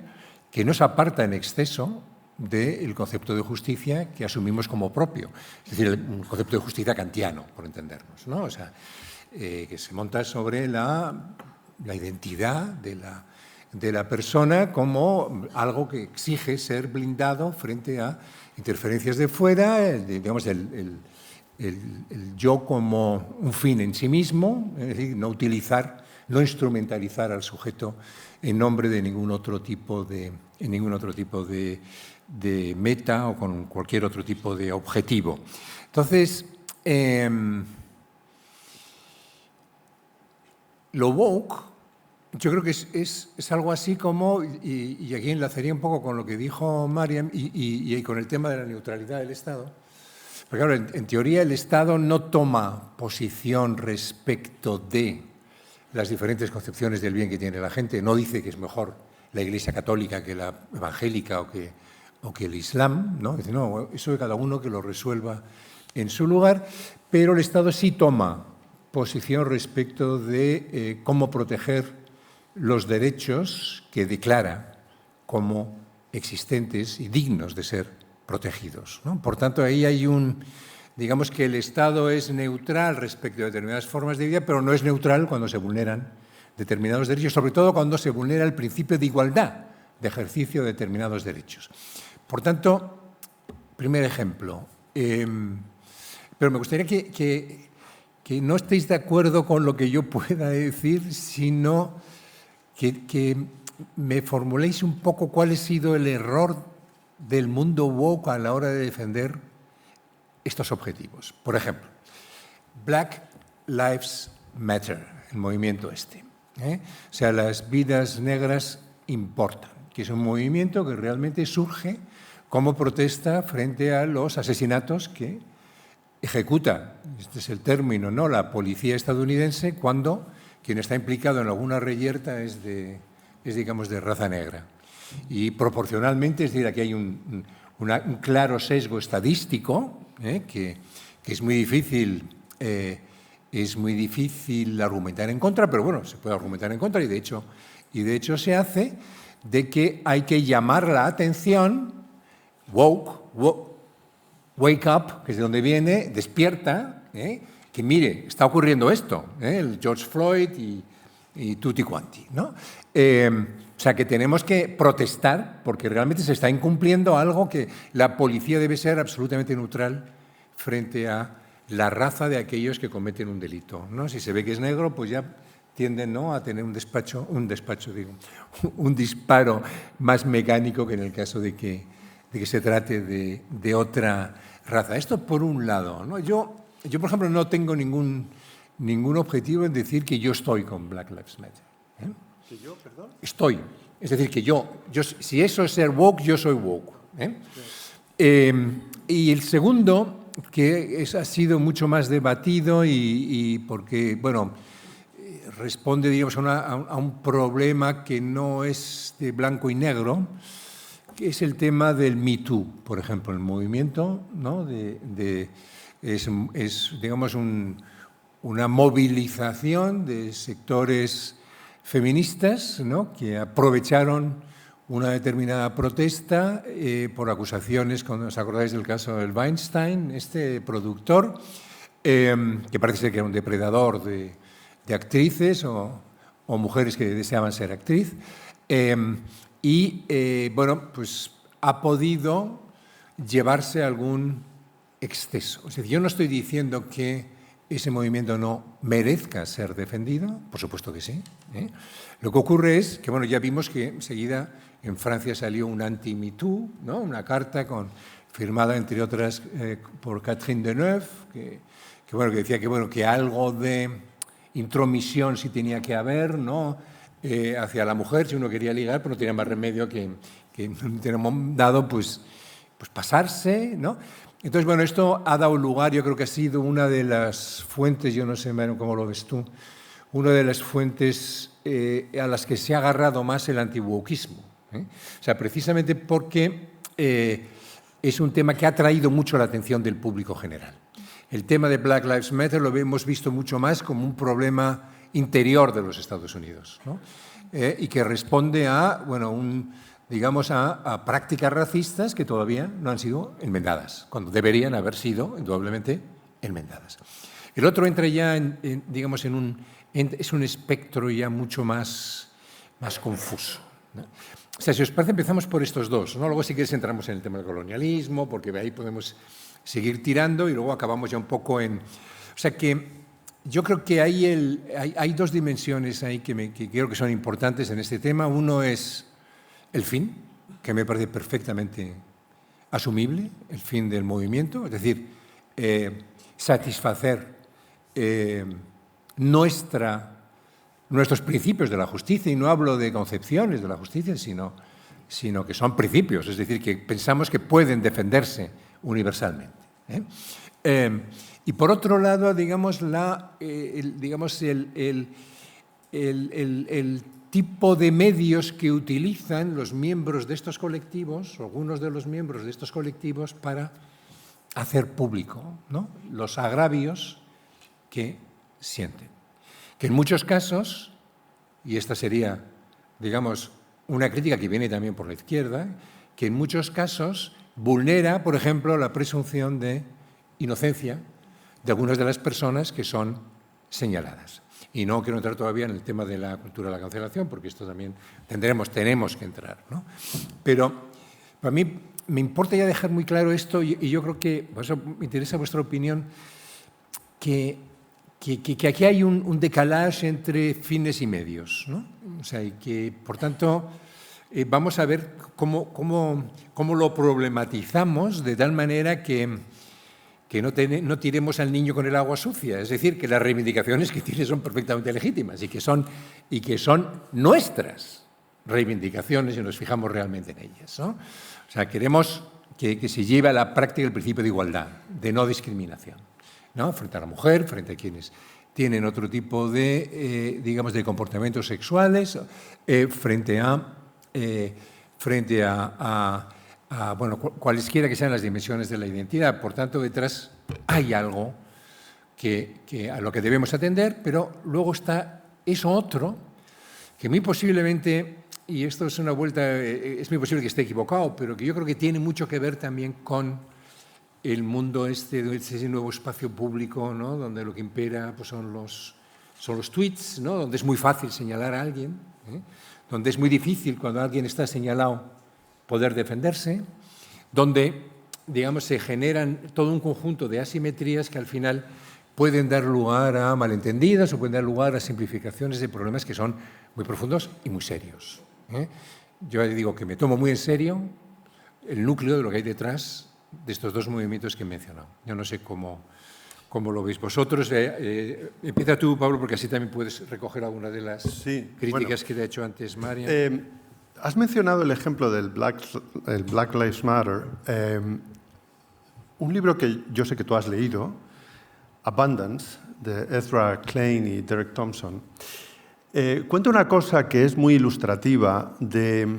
que no se aparta en exceso del concepto de justicia que asumimos como propio, es decir, un concepto de justicia kantiano, por entendernos, ¿no? O sea, que se monta sobre la identidad de la persona como algo que exige ser blindado frente a interferencias de fuera, digamos, el yo como un fin en sí mismo, es decir, no instrumentalizar al sujeto en nombre de ningún otro tipo de meta o con cualquier otro tipo de objetivo. Entonces, lo woke, yo creo que es algo así como, y aquí enlazaría un poco con lo que dijo Mariam y con el tema de la neutralidad del Estado. Porque claro, en teoría el Estado no toma posición respecto de las diferentes concepciones del bien que tiene la gente. No dice que es mejor la Iglesia católica que la evangélica o que el Islam, ¿no? Dice, no, eso de cada uno que lo resuelva en su lugar, pero el Estado sí toma posición respecto de cómo proteger los derechos que declara como existentes y dignos de ser protegidos, ¿no? Por tanto, ahí hay digamos que el Estado es neutral respecto a determinadas formas de vida, pero no es neutral cuando se vulneran determinados derechos, sobre todo cuando se vulnera el principio de igualdad de ejercicio de determinados derechos. Por tanto, primer ejemplo, pero me gustaría que no estéis de acuerdo con lo que yo pueda decir, sino que me formuléis un poco cuál ha sido el error del mundo woke a la hora de defender estos objetivos. Por ejemplo, Black Lives Matter, el movimiento este. O sea, las vidas negras importan, que es un movimiento que realmente surge como protesta frente a los asesinatos que ejecuta, este es el término, ¿no?, la policía estadounidense cuando quien está implicado en alguna reyerta es digamos, de raza negra. Y proporcionalmente, es decir, aquí hay un claro sesgo estadístico que es muy difícil argumentar en contra, pero bueno, se puede argumentar en contra y de hecho se hace, de que hay que llamar la atención, wake up, que es de donde viene, despierta, que mire, está ocurriendo esto, el George Floyd y tutti quanti, ¿no? O sea, que tenemos que protestar porque realmente se está incumpliendo algo que la policía debe ser absolutamente neutral frente a la raza de aquellos que cometen un delito, ¿no? Si se ve que es negro, pues ya tienden, ¿no?, a tener un disparo más mecánico que en el caso de que se trate de otra raza. Esto por un lado, ¿no? Yo, por ejemplo, no tengo ningún objetivo en decir que yo estoy con Black Lives Matter. ¿Que yo, perdón? Estoy. Es decir, que yo si eso es ser woke, yo soy woke. Y el segundo, que ha sido mucho más debatido y porque, bueno, responde, digamos, a un problema que no es de blanco y negro, que es el tema del Me Too, por ejemplo, el movimiento, ¿no?, es digamos, una movilización de sectores feministas, ¿no?, que aprovecharon una determinada protesta por acusaciones, cuando os acordáis del caso del Weinstein, este productor, que parece ser que era un depredador de actrices o mujeres que deseaban ser actriz, bueno, pues ha podido llevarse a algún exceso. O sea, yo no estoy diciendo que ese movimiento no merezca ser defendido, por supuesto que sí. Lo que ocurre es que, bueno, ya vimos que enseguida en Francia salió un anti-Me Too, ¿no?, una carta firmada, entre otras, por Catherine Deneuve, que decía que algo de intromisión sí tenía que haber, ¿no?, hacia la mujer, si uno quería ligar, pero no tenía más remedio que tenemos dado, pues pasarse, ¿no? Entonces, bueno, esto ha dado lugar, yo creo que ha sido una de las fuentes, yo no sé, Manu, cómo lo ves tú, una de las fuentes a las que se ha agarrado más el antiwoquismo. O sea, precisamente porque es un tema que ha atraído mucho la atención del público general. El tema de Black Lives Matter lo hemos visto mucho más como un problema interior de los Estados Unidos, ¿no? Y que responde a, bueno, digamos, a prácticas racistas que todavía no han sido enmendadas, cuando deberían haber sido, indudablemente, enmendadas. El otro entra ya, digamos, es un espectro ya mucho más confuso, ¿no? O sea, si os parece, empezamos por estos dos, ¿no? Luego, si queréis, entramos en el tema del colonialismo, porque de ahí podemos seguir tirando y luego acabamos ya un poco en... O sea, que yo creo que hay dos dimensiones ahí que creo que son importantes en este tema. Uno es el fin, que me parece perfectamente asumible, el fin del movimiento, es decir, satisfacer nuestros principios de la justicia, y no hablo de concepciones de la justicia, sino que son principios, es decir, que pensamos que pueden defenderse universalmente, ¿eh? Y por otro lado, digamos, el tipo de medios que utilizan los miembros de estos colectivos, algunos de los miembros de estos colectivos, para hacer público, ¿no?, los agravios que sienten. Que en muchos casos, y esta sería, digamos, una crítica que viene también por la izquierda, que en muchos casos vulnera, por ejemplo, la presunción de inocencia de algunas de las personas que son señaladas. Y no quiero entrar todavía en el tema de la cultura de la cancelación, porque esto también tenemos que entrar, ¿no? Pero para mí me importa ya dejar muy claro esto, y yo creo que, por eso me interesa vuestra opinión, que aquí hay un decalage entre fines y medios, ¿no? O sea, y que, por tanto, vamos a ver cómo lo problematizamos de tal manera que no tiremos al niño con el agua sucia. Es decir, que las reivindicaciones que tiene son perfectamente legítimas y que son nuestras reivindicaciones y nos fijamos realmente en ellas, ¿no? O sea, queremos que se lleve a la práctica el principio de igualdad, de no discriminación, ¿no?, frente a la mujer, frente a quienes tienen otro tipo de, digamos, de comportamientos sexuales, frente a bueno, cualesquiera que sean las dimensiones de la identidad. Por tanto, detrás hay algo a lo que debemos atender, pero luego está eso otro que muy posiblemente, y esto es una vuelta, es muy posible que esté equivocado, pero que yo creo que tiene mucho que ver también con el mundo ese nuevo espacio público, ¿no?, donde lo que impera pues, son los tweets, ¿no?, donde es muy fácil señalar a alguien, donde es muy difícil, cuando alguien está señalado, poder defenderse, donde, digamos, se generan todo un conjunto de asimetrías que al final pueden dar lugar a malentendidas o pueden dar lugar a simplificaciones de problemas que son muy profundos y muy serios, ¿eh? Yo digo que me tomo muy en serio el núcleo de lo que hay detrás de estos dos movimientos que he mencionado. Yo no sé cómo lo veis vosotros. Empieza tú, Pablo, porque así también puedes recoger alguna de las críticas que te ha hecho antes María. Has mencionado el ejemplo del Black Lives Matter, un libro que yo sé que tú has leído, Abundance, de Ezra Klein y Derek Thompson. Cuenta una cosa que es muy ilustrativa de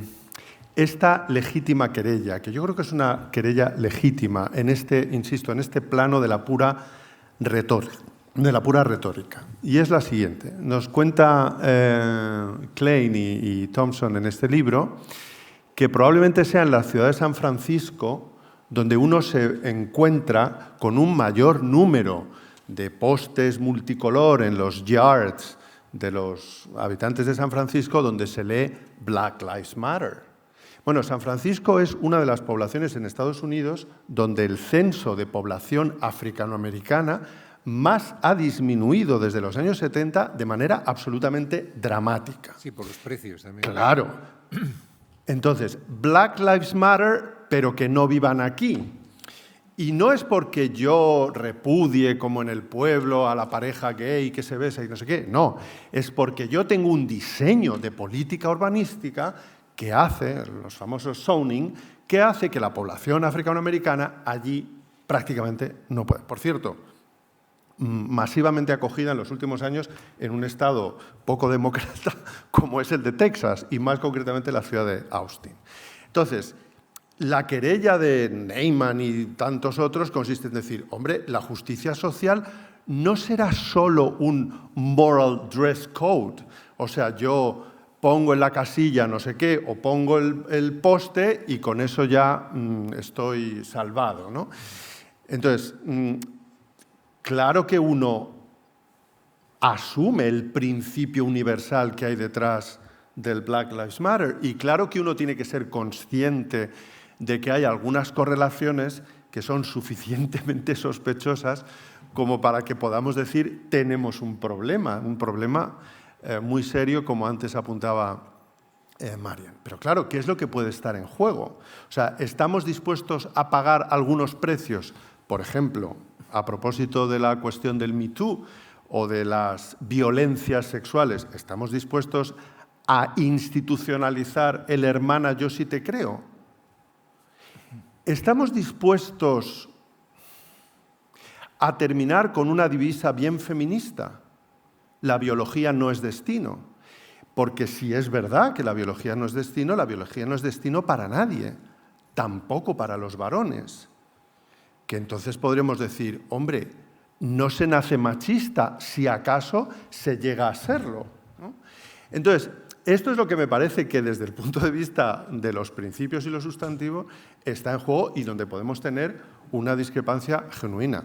esta legítima querella, que yo creo que es una querella legítima en insisto, en este plano de la pura retórica. Y es la siguiente. Nos cuenta Klein y Thompson en este libro que probablemente sea en la ciudad de San Francisco donde uno se encuentra con un mayor número de postes multicolor en los yards de los habitantes de San Francisco donde se lee Black Lives Matter. Bueno, San Francisco es una de las poblaciones en Estados Unidos donde el censo de población africanoamericana más ha disminuido desde los años 70 de manera absolutamente dramática. Sí, por los precios también. Claro. Entonces, Black Lives Matter, pero que no vivan aquí. Y no es porque yo repudie, como en el pueblo, a la pareja gay que se besa y no sé qué. No, es porque yo tengo un diseño de política urbanística que hace, los famosos zoning, que hace que la población africanoamericana allí prácticamente no pueda. Por cierto, masivamente acogida en los últimos años en un estado poco demócrata como es el de Texas y más concretamente la ciudad de Austin. Entonces, la querella de Neyman y tantos otros consiste en decir, hombre, la justicia social no será solo un moral dress code, o sea, yo pongo en la casilla no sé qué o pongo el poste y con eso ya estoy salvado, ¿no? Entonces, claro que uno asume el principio universal que hay detrás del Black Lives Matter y claro que uno tiene que ser consciente de que hay algunas correlaciones que son suficientemente sospechosas como para que podamos decir tenemos un problema muy serio, como antes apuntaba Marian. Pero claro, ¿qué es lo que puede estar en juego? O sea, ¿estamos dispuestos a pagar algunos precios? Por ejemplo, a propósito de la cuestión del Me Too o de las violencias sexuales, ¿estamos dispuestos a institucionalizar el hermana yo sí te creo? ¿Estamos dispuestos a terminar con una divisa bien feminista? La biología no es destino. Porque si es verdad que la biología no es destino para nadie, tampoco para los varones. Que entonces podremos decir, hombre, no se nace machista, si acaso se llega a serlo, ¿no? Entonces, esto es lo que me parece que desde el punto de vista de los principios y lo sustantivo está en juego y donde podemos tener una discrepancia genuina.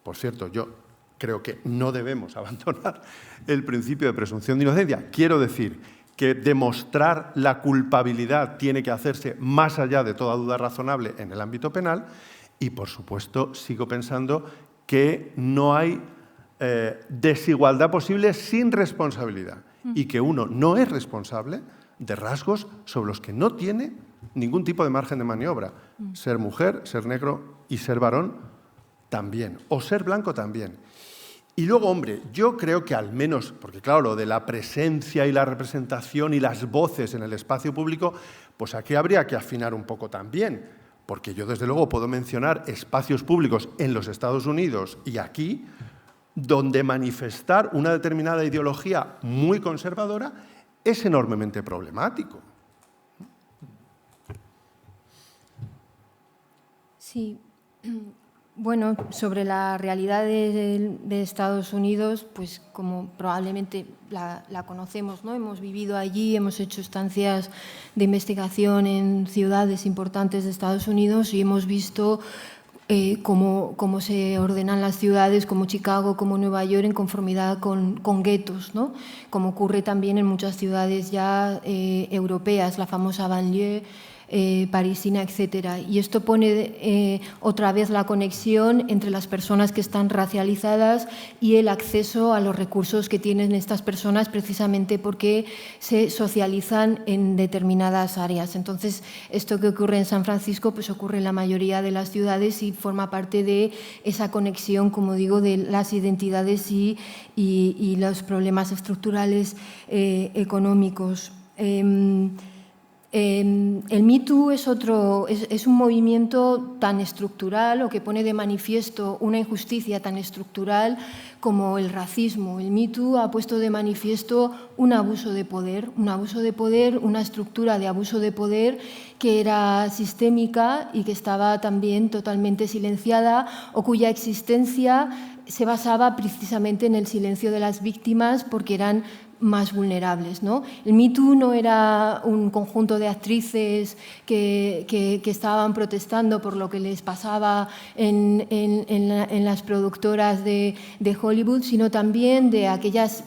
Por cierto, yo creo que no debemos abandonar el principio de presunción de inocencia. Quiero decir que demostrar la culpabilidad tiene que hacerse más allá de toda duda razonable en el ámbito penal y, por supuesto, sigo pensando que no hay desigualdad posible sin responsabilidad y que uno no es responsable de rasgos sobre los que no tiene ningún tipo de margen de maniobra. Ser mujer, ser negro y ser varón también, o ser blanco también. Y luego, hombre, yo creo que al menos, porque claro, lo de la presencia y la representación y las voces en el espacio público, pues aquí habría que afinar un poco también, porque yo desde luego puedo mencionar espacios públicos en los Estados Unidos y aquí, donde manifestar una determinada ideología muy conservadora es enormemente problemático. Sí. Bueno, sobre la realidad de Estados Unidos, pues como probablemente la conocemos, ¿no? Hemos vivido allí, hemos hecho estancias de investigación en ciudades importantes de Estados Unidos y hemos visto cómo se ordenan las ciudades como Chicago, como Nueva York, en conformidad con guetos, ¿no? Como ocurre también en muchas ciudades ya europeas, la famosa banlieue, parisina, etcétera. Y esto pone otra vez la conexión entre las personas que están racializadas y el acceso a los recursos que tienen estas personas precisamente porque se socializan en determinadas áreas. Entonces, esto que ocurre en San Francisco pues ocurre en la mayoría de las ciudades y forma parte de esa conexión, como digo, de las identidades y los problemas estructurales económicos. El Me Too es un movimiento tan estructural o que pone de manifiesto una injusticia tan estructural como el racismo. El Me Too ha puesto de manifiesto un abuso de poder, una estructura de abuso de poder que era sistémica y que estaba también totalmente silenciada o cuya existencia se basaba precisamente en el silencio de las víctimas porque eran más vulnerables, ¿no? El Me Too no era un conjunto de actrices que estaban protestando por lo que les pasaba en las productoras de Hollywood, sino también de aquellas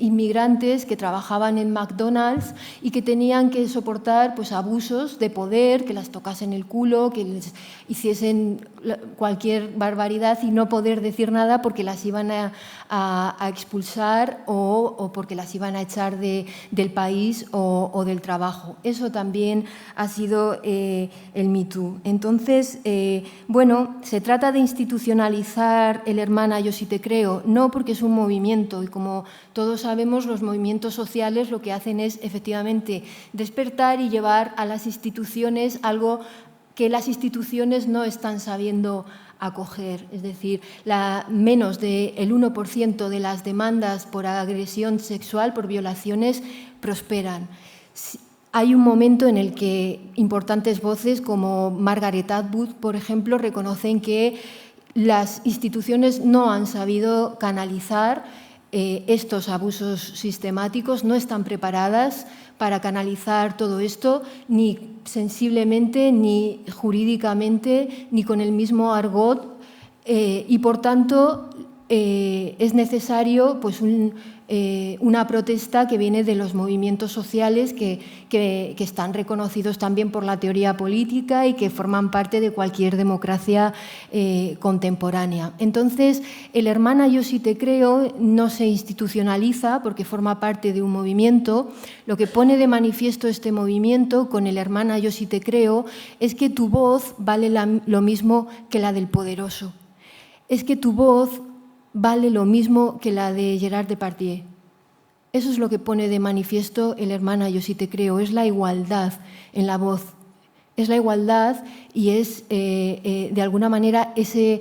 inmigrantes que trabajaban en McDonald's y que tenían que soportar pues, abusos de poder, que las tocasen el culo, que les hiciesen cualquier barbaridad y no poder decir nada porque las iban a expulsar o porque las iban a echar del país o del trabajo. Eso también ha sido el Me Too. Entonces, bueno, se trata de institucionalizar el hermana yo sí te creo, no porque es un movimiento y como todos sabemos, los movimientos sociales lo que hacen es efectivamente despertar y llevar a las instituciones algo que las instituciones no están sabiendo acoger. Es decir, menos del 1% de las demandas por agresión sexual, por violaciones, prosperan. Hay un momento en el que importantes voces como Margaret Atwood, por ejemplo, reconocen que las instituciones no han sabido canalizar estos abusos sistemáticos, no están preparadas para canalizar todo esto, ni sensiblemente, ni jurídicamente, ni con el mismo argot, y por tanto es necesario pues, una protesta que viene de los movimientos sociales que están reconocidos también por la teoría política y que forman parte de cualquier democracia contemporánea. Entonces, el Hermana Yo Sí Te Creo no se institucionaliza porque forma parte de un movimiento. Lo que pone de manifiesto este movimiento con el Hermana Yo Sí Te Creo es que tu voz vale lo mismo que la del poderoso. Es que tu voz vale lo mismo que la de Gerard Depardieu. Eso es lo que pone de manifiesto el Hermana Yo Sí Te Creo, es la igualdad en la voz. Es la igualdad y es, de alguna manera, ese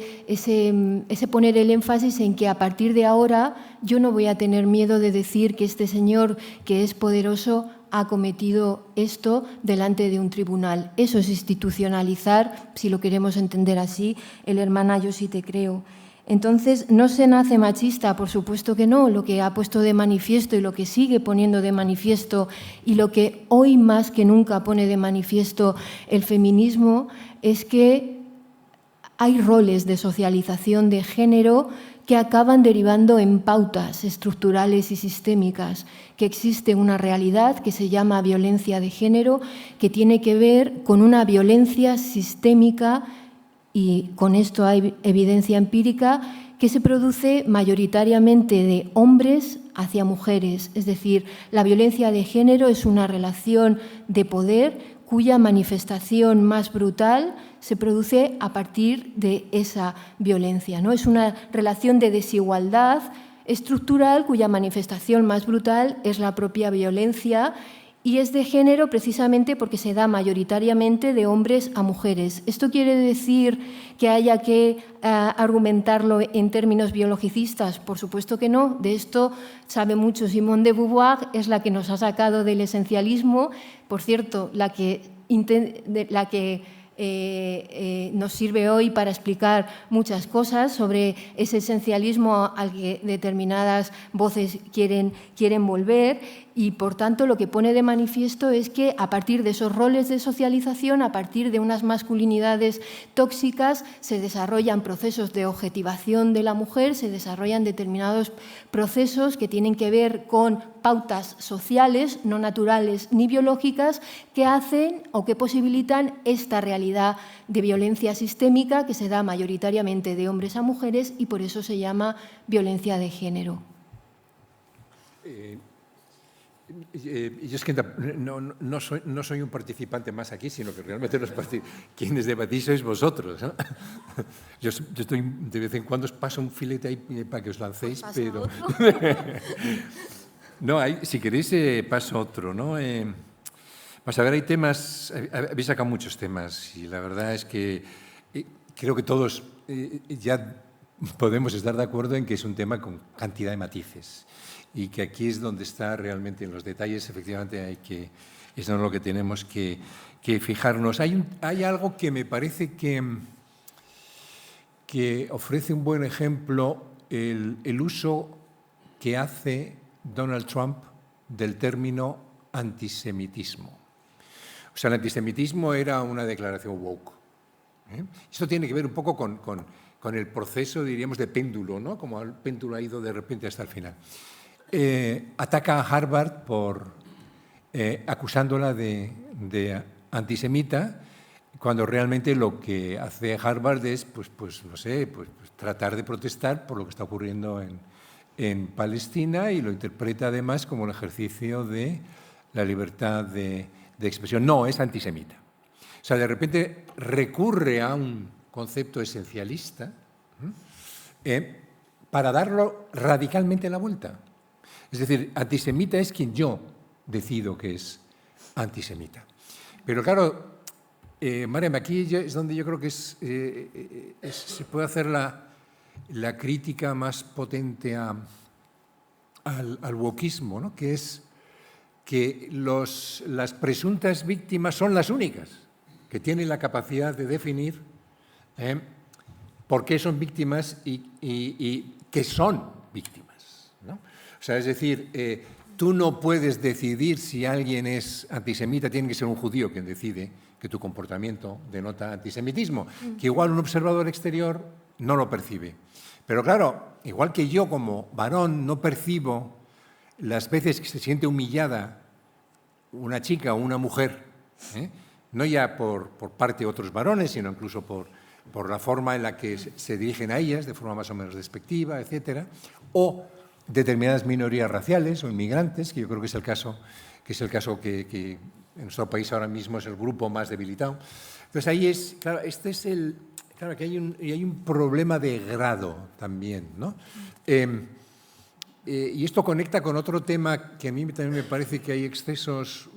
poner el énfasis en que a partir de ahora yo no voy a tener miedo de decir que este señor que es poderoso ha cometido esto delante de un tribunal. Eso es institucionalizar, si lo queremos entender así, el Hermana Yo Sí Te Creo. Entonces, no se nace machista, por supuesto que no. Lo que ha puesto de manifiesto y lo que sigue poniendo de manifiesto y lo que hoy más que nunca pone de manifiesto el feminismo es que hay roles de socialización de género que acaban derivando en pautas estructurales y sistémicas, que existe una realidad que se llama violencia de género, que tiene que ver con una violencia sistémica, y con esto hay evidencia empírica, que se produce mayoritariamente de hombres hacia mujeres. Es decir, la violencia de género es una relación de poder cuya manifestación más brutal se produce a partir de esa violencia, ¿no? Es una relación de desigualdad estructural cuya manifestación más brutal es la propia violencia. Y es de género precisamente porque se da mayoritariamente de hombres a mujeres. ¿Esto quiere decir que haya que argumentarlo en términos biologicistas? Por supuesto que no. De esto sabe mucho Simone de Beauvoir, es la que nos ha sacado del esencialismo. Por cierto, la que nos sirve hoy para explicar muchas cosas sobre ese esencialismo al que determinadas voces quieren volver. Y, por tanto, lo que pone de manifiesto es que a partir de esos roles de socialización, a partir de unas masculinidades tóxicas, se desarrollan procesos de objetivación de la mujer, se desarrollan determinados procesos que tienen que ver con pautas sociales, no naturales ni biológicas, que hacen o que posibilitan esta realidad de violencia sistémica que se da mayoritariamente de hombres a mujeres y por eso se llama violencia de género. Yo es que no soy un participante más aquí, sino que realmente quienes debatís sois vosotros, ¿no? Yo estoy, de vez en cuando os paso un filete ahí para que os lancéis, pero... No, si queréis paso otro, ¿no? Pues a ver, hay temas, habéis sacado muchos temas y la verdad es que creo que todos ya podemos estar de acuerdo en que es un tema con cantidad de matices. Y que aquí es donde está realmente en los detalles, efectivamente, es en lo que tenemos que fijarnos. Hay algo que me parece que ofrece un buen ejemplo, el uso que hace Donald Trump del término antisemitismo. O sea, el antisemitismo era una declaración woke. Esto tiene que ver un poco con el proceso, diríamos, de péndulo, ¿no? Como el péndulo ha ido de repente hasta el final. Ataca a Harvard acusándola de antisemita, cuando realmente lo que hace Harvard es no sé, tratar de protestar por lo que está ocurriendo en Palestina y lo interpreta además como el ejercicio de la libertad de expresión. No, es antisemita. O sea, de repente recurre a un concepto esencialista para darlo radicalmente la vuelta. Es decir, antisemita es quien yo decido que es antisemita. Pero claro, Mariam, aquí es donde yo creo que se puede hacer la crítica más potente al wokismo, ¿no? Que es que las presuntas víctimas son las únicas que tienen la capacidad de definir por qué son víctimas y qué son víctimas. ¿no? O sea, es decir, tú no puedes decidir si alguien es antisemita, tiene que ser un judío quien decide que tu comportamiento denota antisemitismo, que igual un observador exterior no lo percibe. Pero claro, igual que yo como varón no percibo las veces que se siente humillada una chica o una mujer, no ya por parte de otros varones, sino incluso por la forma en la que se dirigen a ellas, de forma más o menos despectiva, etcétera, o determinadas minorías raciales o inmigrantes, que yo creo que es el caso que en nuestro país ahora mismo es el grupo más debilitado. Entonces ahí es, claro, claro que hay un problema de grado también, ¿no? Y esto conecta con otro tema que a mí también me parece que hay excesos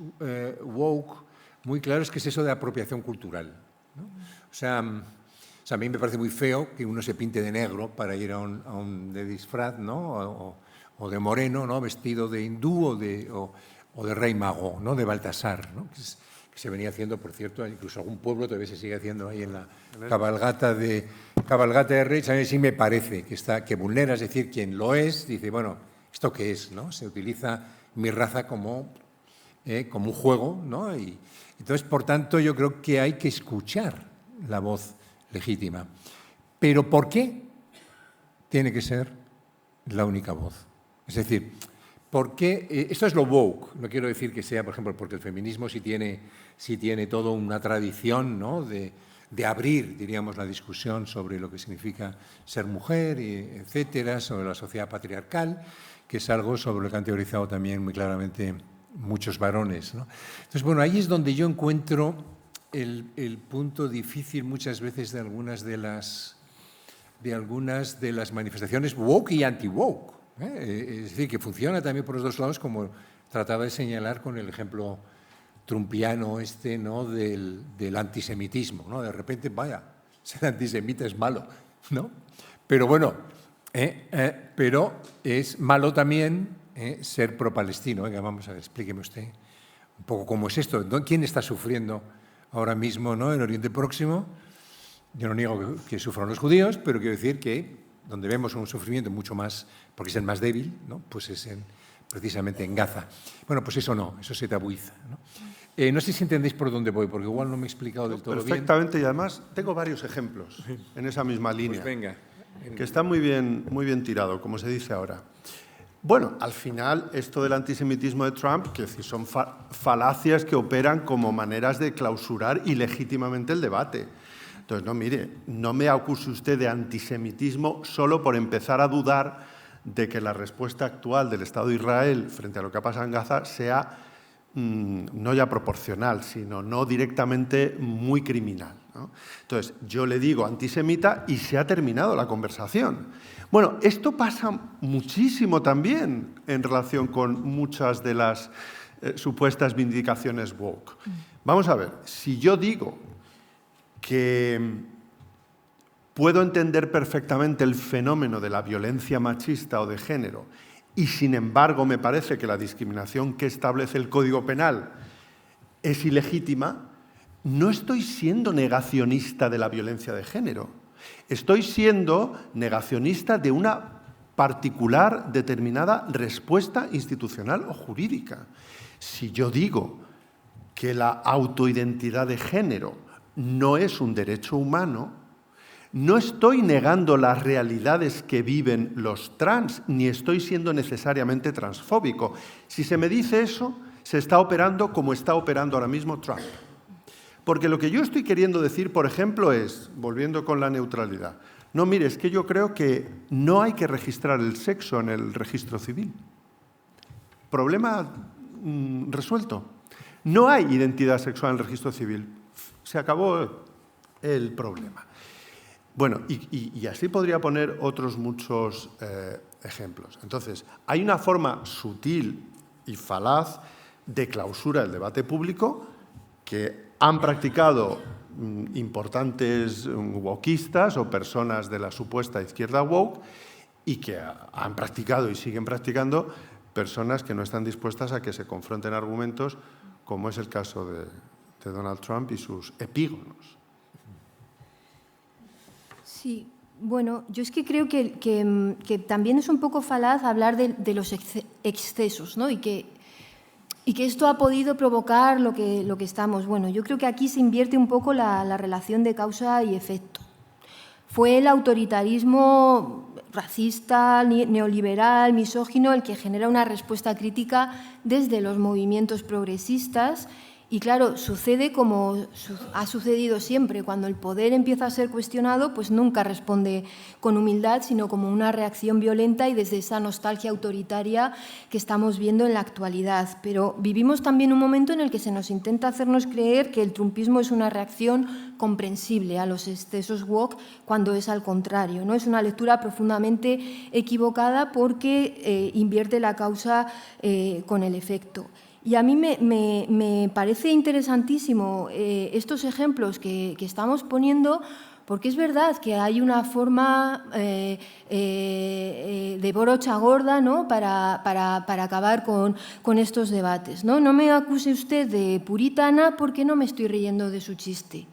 woke muy claros, que es eso de apropiación cultural, ¿no? O sea, a mí me parece muy feo que uno se pinte de negro para ir de disfraz, ¿no? O de moreno, ¿no? Vestido de hindú o de rey mago, ¿no? De Baltasar, ¿no? Que se venía haciendo, por cierto, incluso algún pueblo todavía se sigue haciendo ahí en la cabalgata de Reyes. A mí sí me parece que vulnera, es decir, quien lo es, dice, bueno, ¿esto qué es, no? Se utiliza mi raza como un juego, ¿no? Y entonces, por tanto, yo creo que hay que escuchar la voz legítima. Pero ¿por qué tiene que ser la única voz? Es decir, ¿por qué? Esto es lo woke. No quiero decir que sea, por ejemplo, porque el feminismo sí tiene toda una tradición, ¿no? de abrir, diríamos, la discusión sobre lo que significa ser mujer, etcétera, sobre la sociedad patriarcal, que es algo sobre lo que han teorizado también muy claramente muchos varones, ¿no? Entonces, bueno, ahí es donde yo encuentro el punto difícil muchas veces de algunas de las manifestaciones woke y anti-woke, es decir, que funciona también por los dos lados, como trataba de señalar con el ejemplo trumpiano ¿no? del antisemitismo, ¿no? De repente, vaya, ser antisemita es malo, ¿no? Pero bueno, pero es malo también ser pro-palestino. Venga, vamos a ver, explíqueme usted un poco cómo es esto. ¿Quién está sufriendo ahora mismo, ¿no? En Oriente Próximo? Yo no niego que sufran los judíos, pero quiero decir que donde vemos un sufrimiento mucho más, porque es el más débil, ¿no? Pues es precisamente en Gaza. Bueno, pues eso se tabuiza, ¿no? No sé si entendéis por dónde voy, porque igual no me he explicado del todo perfectamente, bien. Y además tengo varios ejemplos en esa misma línea, pues venga, que está muy bien tirado, como se dice ahora. Bueno, al final, esto del antisemitismo de Trump, que son falacias que operan como maneras de clausurar ilegítimamente el debate. Entonces, no, mire, no me acuse usted de antisemitismo solo por empezar a dudar de que la respuesta actual del Estado de Israel frente a lo que ha pasado en Gaza sea no ya proporcional, sino no directamente muy criminal, ¿no? Entonces, yo le digo antisemita y se ha terminado la conversación. Bueno, esto pasa muchísimo también en relación con muchas de las supuestas vindicaciones woke. Vamos a ver, si yo digo que puedo entender perfectamente el fenómeno de la violencia machista o de género y, sin embargo, me parece que la discriminación que establece el Código Penal es ilegítima, no estoy siendo negacionista de la violencia de género. Estoy siendo negacionista de una particular, determinada respuesta institucional o jurídica. Si yo digo que la autoidentidad de género no es un derecho humano, no estoy negando las realidades que viven los trans, ni estoy siendo necesariamente transfóbico. Si se me dice eso, se está operando como está operando ahora mismo Trump. Porque lo que yo estoy queriendo decir, por ejemplo, es, volviendo con la neutralidad, no, mire, es que yo creo que no hay que registrar el sexo en el registro civil. Problema resuelto. No hay identidad sexual en el registro civil. Se acabó el problema. Bueno, y así podría poner otros muchos ejemplos. Entonces, hay una forma sutil y falaz de clausura del debate público que han practicado importantes wokeistas o personas de la supuesta izquierda woke y que han practicado y siguen practicando personas que no están dispuestas a que se confronten argumentos, como es el caso de Donald Trump y sus epígonos. Sí, Bueno, yo es que creo que también es un poco falaz hablar de los excesos, ¿no? Y que esto ha podido provocar lo que estamos. Bueno, yo creo que aquí se invierte un poco la relación de causa y efecto. Fue el autoritarismo racista, neoliberal, misógino, el que genera una respuesta crítica desde los movimientos progresistas. Y claro, sucede como ha sucedido siempre, cuando el poder empieza a ser cuestionado, pues nunca responde con humildad, sino como una reacción violenta y desde esa nostalgia autoritaria que estamos viendo en la actualidad. Pero vivimos también un momento en el que se nos intenta hacernos creer que el trumpismo es una reacción comprensible a los excesos woke, cuando es al contrario, ¿no? Es una lectura profundamente equivocada porque invierte la causa con el efecto. Y a mí me parece interesantísimo estos ejemplos que estamos poniendo, porque es verdad que hay una forma de brocha gorda, ¿no? para acabar con estos debates, ¿no? No me acuse usted de puritana porque no me estoy riendo de su chiste.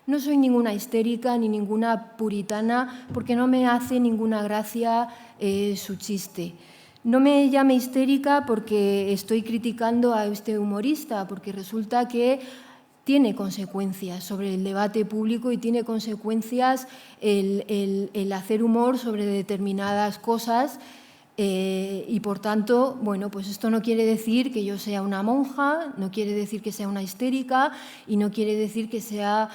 No soy ninguna histérica ni ninguna puritana porque no me hace ninguna gracia su chiste. No me llame histérica porque estoy criticando a este humorista, porque resulta que tiene consecuencias sobre el debate público y tiene consecuencias el hacer humor sobre determinadas cosas. Y por tanto, bueno, pues esto no quiere decir que yo sea una monja, no quiere decir que sea una histérica y no quiere decir que sea,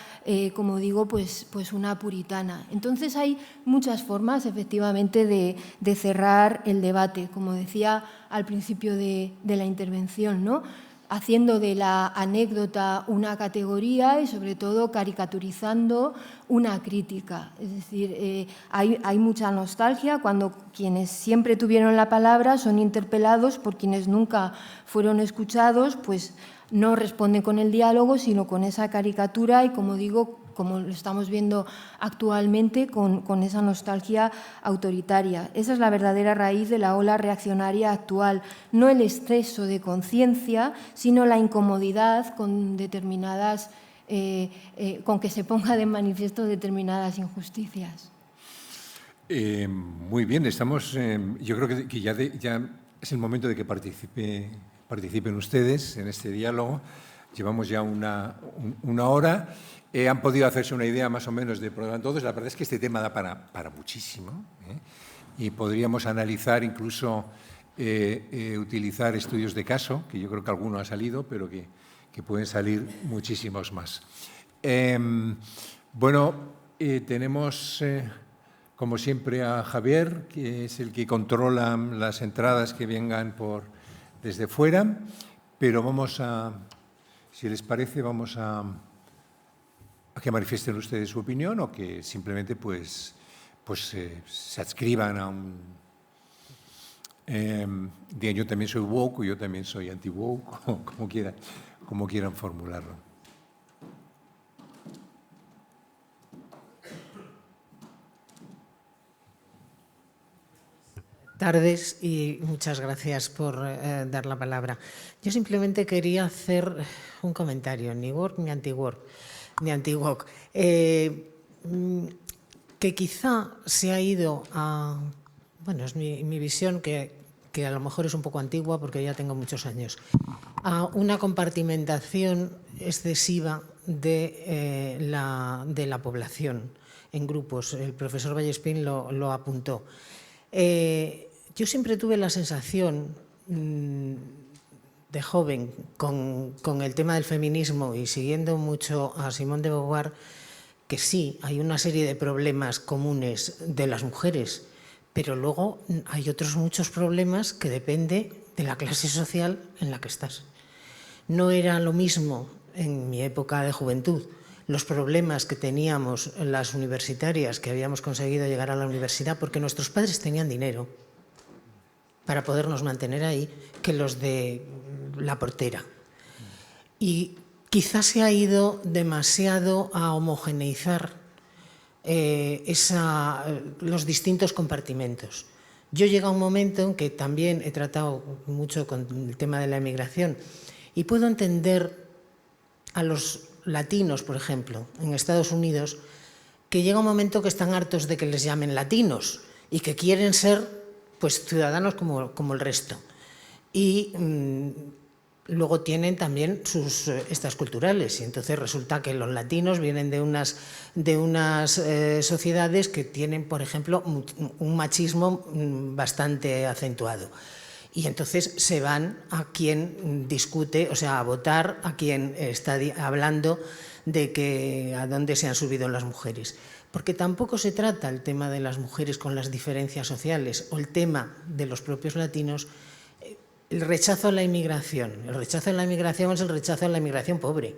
como digo, pues una puritana. Entonces hay muchas formas, efectivamente, de cerrar el debate, como decía al principio de la intervención, ¿no? Haciendo de la anécdota una categoría y, sobre todo, caricaturizando una crítica. Es decir, hay mucha nostalgia cuando quienes siempre tuvieron la palabra son interpelados por quienes nunca fueron escuchados, pues no responden con el diálogo, sino con esa caricatura y, como digo, como lo estamos viendo actualmente, con esa nostalgia autoritaria. Esa es la verdadera raíz de la ola reaccionaria actual, no el exceso de conciencia, sino la incomodidad con determinadas, con que se ponga de manifiesto determinadas injusticias. Muy bien, estamos. Yo creo que ya es el momento de que participen ustedes en este diálogo. Llevamos ya una hora. Han podido hacerse una idea más o menos de programa todos. La verdad es que este tema da para muchísimo, y podríamos analizar, incluso utilizar estudios de caso, que yo creo que alguno ha salido, pero que pueden salir muchísimos más. Bueno, tenemos, como siempre, a Javier, que es el que controla las entradas que vengan desde fuera, pero vamos a, si les parece, vamos a que manifiesten ustedes su opinión o que simplemente pues se adscriban a un... yo también soy woke o yo también soy anti-woke, como quieran formularlo. Tardes y muchas gracias por dar la palabra. Yo simplemente quería hacer un comentario, ni woke ni anti-woke, que quizá se ha ido a... Bueno, es mi visión, que a lo mejor es un poco antigua porque ya tengo muchos años, a una compartimentación excesiva de la población en grupos. El profesor Vallespín lo apuntó. Yo siempre tuve la sensación de joven, con el tema del feminismo y siguiendo mucho a Simone de Beauvoir, que sí, hay una serie de problemas comunes de las mujeres, pero luego hay otros muchos problemas que depende de la clase social en la que estás. No era lo mismo en mi época de juventud los problemas que teníamos las universitarias, que habíamos conseguido llegar a la universidad porque nuestros padres tenían dinero para podernos mantener ahí, que los de la portera. Y quizás se ha ido demasiado a homogeneizar los distintos compartimentos. Yo llego a un momento en que también he tratado mucho con el tema de la emigración y puedo entender a los latinos, por ejemplo, en Estados Unidos, que llega un momento que están hartos de que les llamen latinos y que quieren ser pues ciudadanos como el resto. Y luego tienen también sus estas culturales, y entonces resulta que los latinos vienen de unas sociedades que tienen, por ejemplo, un machismo bastante acentuado. Y entonces se van a quien discute, o sea, a votar a quien está hablando de que a dónde se han subido las mujeres. Porque tampoco se trata el tema de las mujeres con las diferencias sociales o el tema de los propios latinos. El rechazo a la inmigración. El rechazo a la inmigración es el rechazo a la inmigración pobre.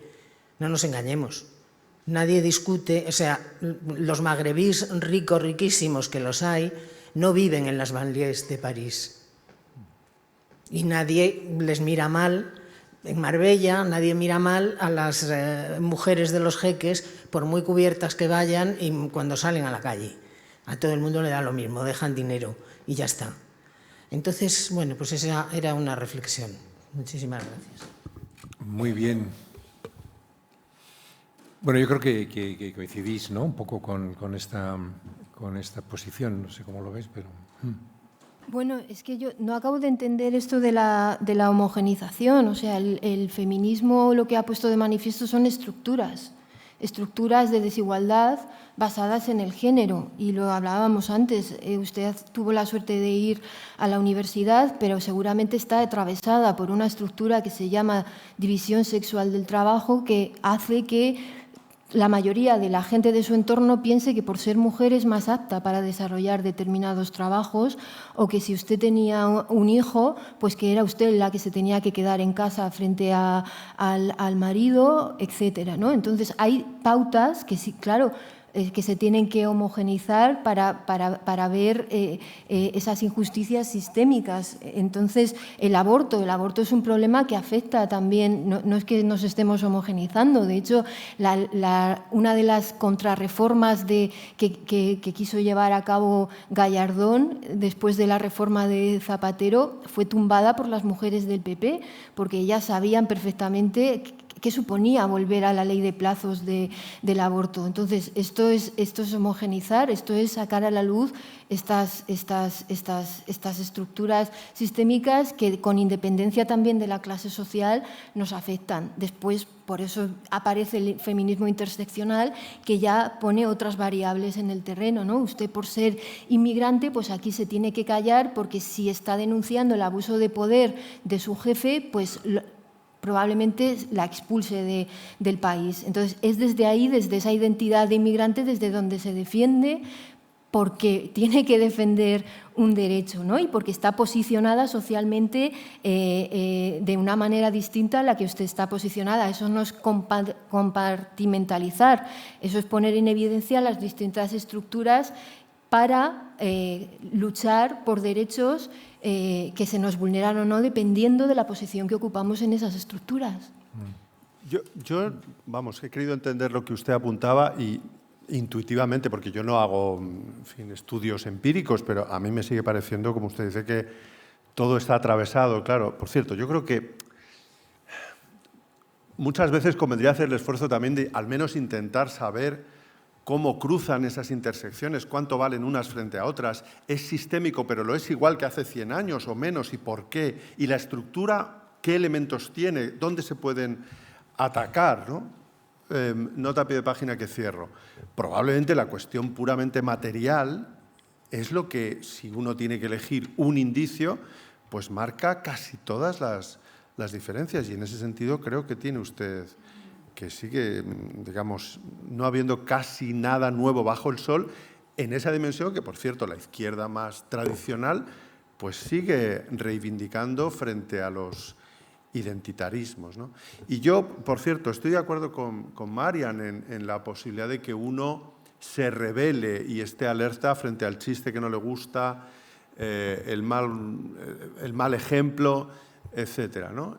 No nos engañemos. Nadie discute, o sea, los magrebís ricos, riquísimos que los hay, no viven en las banlieues de París. Y nadie les mira mal, en Marbella, nadie mira mal a las mujeres de los jeques, por muy cubiertas que vayan y cuando salen a la calle. A todo el mundo le da lo mismo, dejan dinero y ya está. Entonces, bueno, pues esa era una reflexión. Muchísimas gracias. Muy bien. Bueno, yo creo que coincidís, ¿no?, un poco con esta posición. No sé cómo lo ves, pero... Bueno, es que yo no acabo de entender esto de la homogenización. O sea, el feminismo lo que ha puesto de manifiesto son estructuras de desigualdad basadas en el género. Y lo hablábamos antes, usted tuvo la suerte de ir a la universidad, pero seguramente está atravesada por una estructura que se llama división sexual del trabajo, que hace que la mayoría de la gente de su entorno piense que por ser mujer es más apta para desarrollar determinados trabajos, o que si usted tenía un hijo, pues que era usted la que se tenía que quedar en casa frente al marido, etcétera, ¿no? Entonces hay pautas que sí, claro, que se tienen que homogeneizar para ver esas injusticias sistémicas. Entonces, el aborto es un problema que afecta también, no es que nos estemos homogeneizando. De hecho, una de las contrarreformas que quiso llevar a cabo Gallardón después de la reforma de Zapatero fue tumbada por las mujeres del PP, porque ellas sabían perfectamente qué suponía volver a la ley de plazos del aborto. Entonces, esto es homogeneizar, esto es sacar a la luz estas estructuras sistémicas que, con independencia también de la clase social, nos afectan. Después, por eso aparece el feminismo interseccional, que ya pone otras variables en el terreno, ¿no? Usted, por ser inmigrante, pues aquí se tiene que callar, porque si está denunciando el abuso de poder de su jefe, pues probablemente la expulse del país. Entonces, es desde ahí, desde esa identidad de inmigrante, desde donde se defiende, porque tiene que defender un derecho, ¿no? Y porque está posicionada socialmente de una manera distinta a la que usted está posicionada. Eso no es compartimentalizar, eso es poner en evidencia las distintas estructuras para luchar por derechos que se nos vulneran o no, dependiendo de la posición que ocupamos en esas estructuras. Yo, vamos, he querido entender lo que usted apuntaba y intuitivamente, porque yo no hago, en fin, estudios empíricos, pero a mí me sigue pareciendo, como usted dice, que todo está atravesado. Claro, por cierto, yo creo que muchas veces convendría hacer el esfuerzo también de al menos intentar saber cómo cruzan esas intersecciones, cuánto valen unas frente a otras. Es sistémico, pero lo es igual que hace 100 años o menos, y por qué. Y la estructura, ¿qué elementos tiene? ¿Dónde se pueden atacar, ¿no? Nota a pie de página que cierro. Probablemente la cuestión puramente material es lo que, si uno tiene que elegir un indicio, pues marca casi todas las diferencias. Y en ese sentido creo que tiene usted que sigue, digamos, no habiendo casi nada nuevo bajo el sol, en esa dimensión que, por cierto, la izquierda más tradicional pues sigue reivindicando frente a los identitarismos, ¿no? Y yo, por cierto, estoy de acuerdo con Marian en la posibilidad de que uno se rebele y esté alerta frente al chiste que no le gusta, el mal ejemplo, etcétera, ¿no?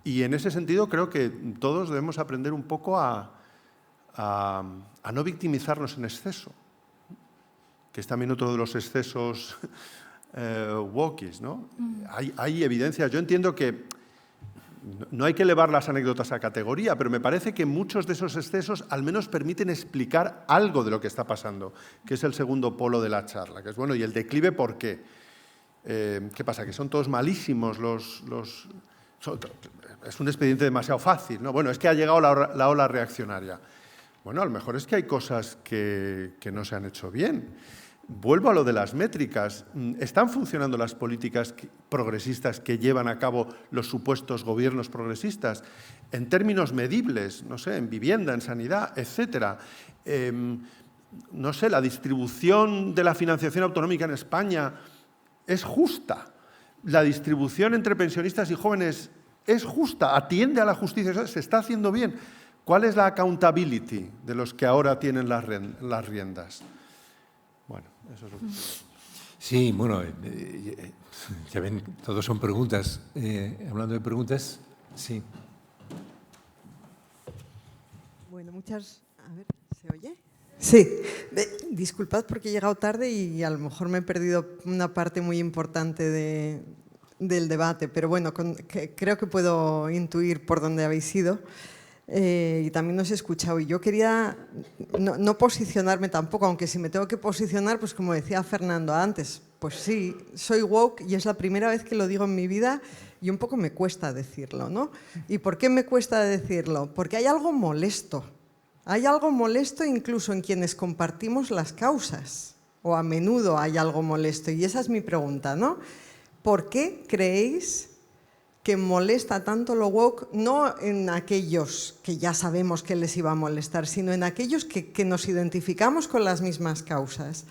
Y en ese sentido creo que todos debemos aprender un poco a no victimizarnos en exceso, que es también otro de los excesos wokies, ¿no? Hay evidencias. Yo entiendo que no hay que elevar las anécdotas a categoría, pero me parece que muchos de esos excesos al menos permiten explicar algo de lo que está pasando, que es el segundo polo de la charla, que es, bueno, ¿y el declive por qué? ¿Qué pasa? ¿Que son todos malísimos es un expediente demasiado fácil, ¿no? Bueno, es que ha llegado la ola reaccionaria. Bueno, a lo mejor es que hay cosas que no se han hecho bien. Vuelvo a lo de las métricas. ¿Están funcionando las políticas progresistas que llevan a cabo los supuestos gobiernos progresistas? En términos medibles, no sé, en vivienda, en sanidad, etcétera. No sé, la distribución de la financiación autonómica en España es justa. La distribución entre pensionistas y jóvenes es justa, atiende a la justicia, se está haciendo bien. ¿Cuál es la accountability de los que ahora tienen las riendas? Bueno, eso es lo que... Sí, bueno, ya ven, todos son preguntas. Hablando de preguntas, sí. Bueno, muchas... A ver, ¿se oye? Sí, disculpad porque he llegado tarde y a lo mejor me he perdido una parte muy importante del debate, pero bueno, creo que puedo intuir por dónde habéis ido. Y también os he escuchado y yo quería no posicionarme tampoco, aunque si me tengo que posicionar, pues como decía Fernando antes, pues sí, soy woke y es la primera vez que lo digo en mi vida y un poco me cuesta decirlo, ¿no? ¿Y por qué me cuesta decirlo? Porque hay algo molesto incluso en quienes compartimos las causas, o a menudo hay algo molesto y esa es mi pregunta, ¿no? ¿Por qué creéis que molesta tanto lo woke, no en aquellos que ya sabemos que les iba a molestar, sino en aquellos que nos identificamos con las mismas causas?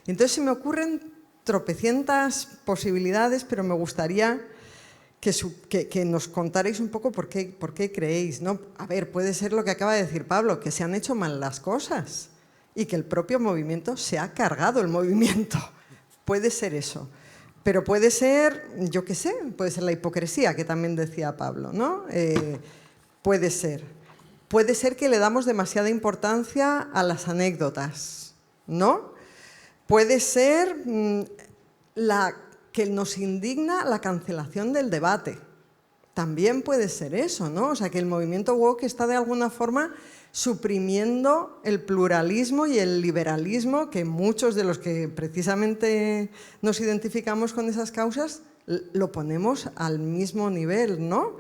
Entonces se me ocurren tropecientas posibilidades, pero me gustaría que nos contarais un poco por qué creéis, ¿no? A ver, puede ser lo que acaba de decir Pablo, que se han hecho mal las cosas y que el propio movimiento se ha cargado el movimiento. Puede ser eso. Pero puede ser, yo qué sé, puede ser la hipocresía, que también decía Pablo, ¿no? Puede ser. Puede ser que le damos demasiada importancia a las anécdotas, ¿no? Puede ser que nos indigna la cancelación del debate. También puede ser eso, ¿no? O sea, que el movimiento woke está de alguna forma suprimiendo el pluralismo y el liberalismo que muchos de los que precisamente nos identificamos con esas causas lo ponemos al mismo nivel, ¿no?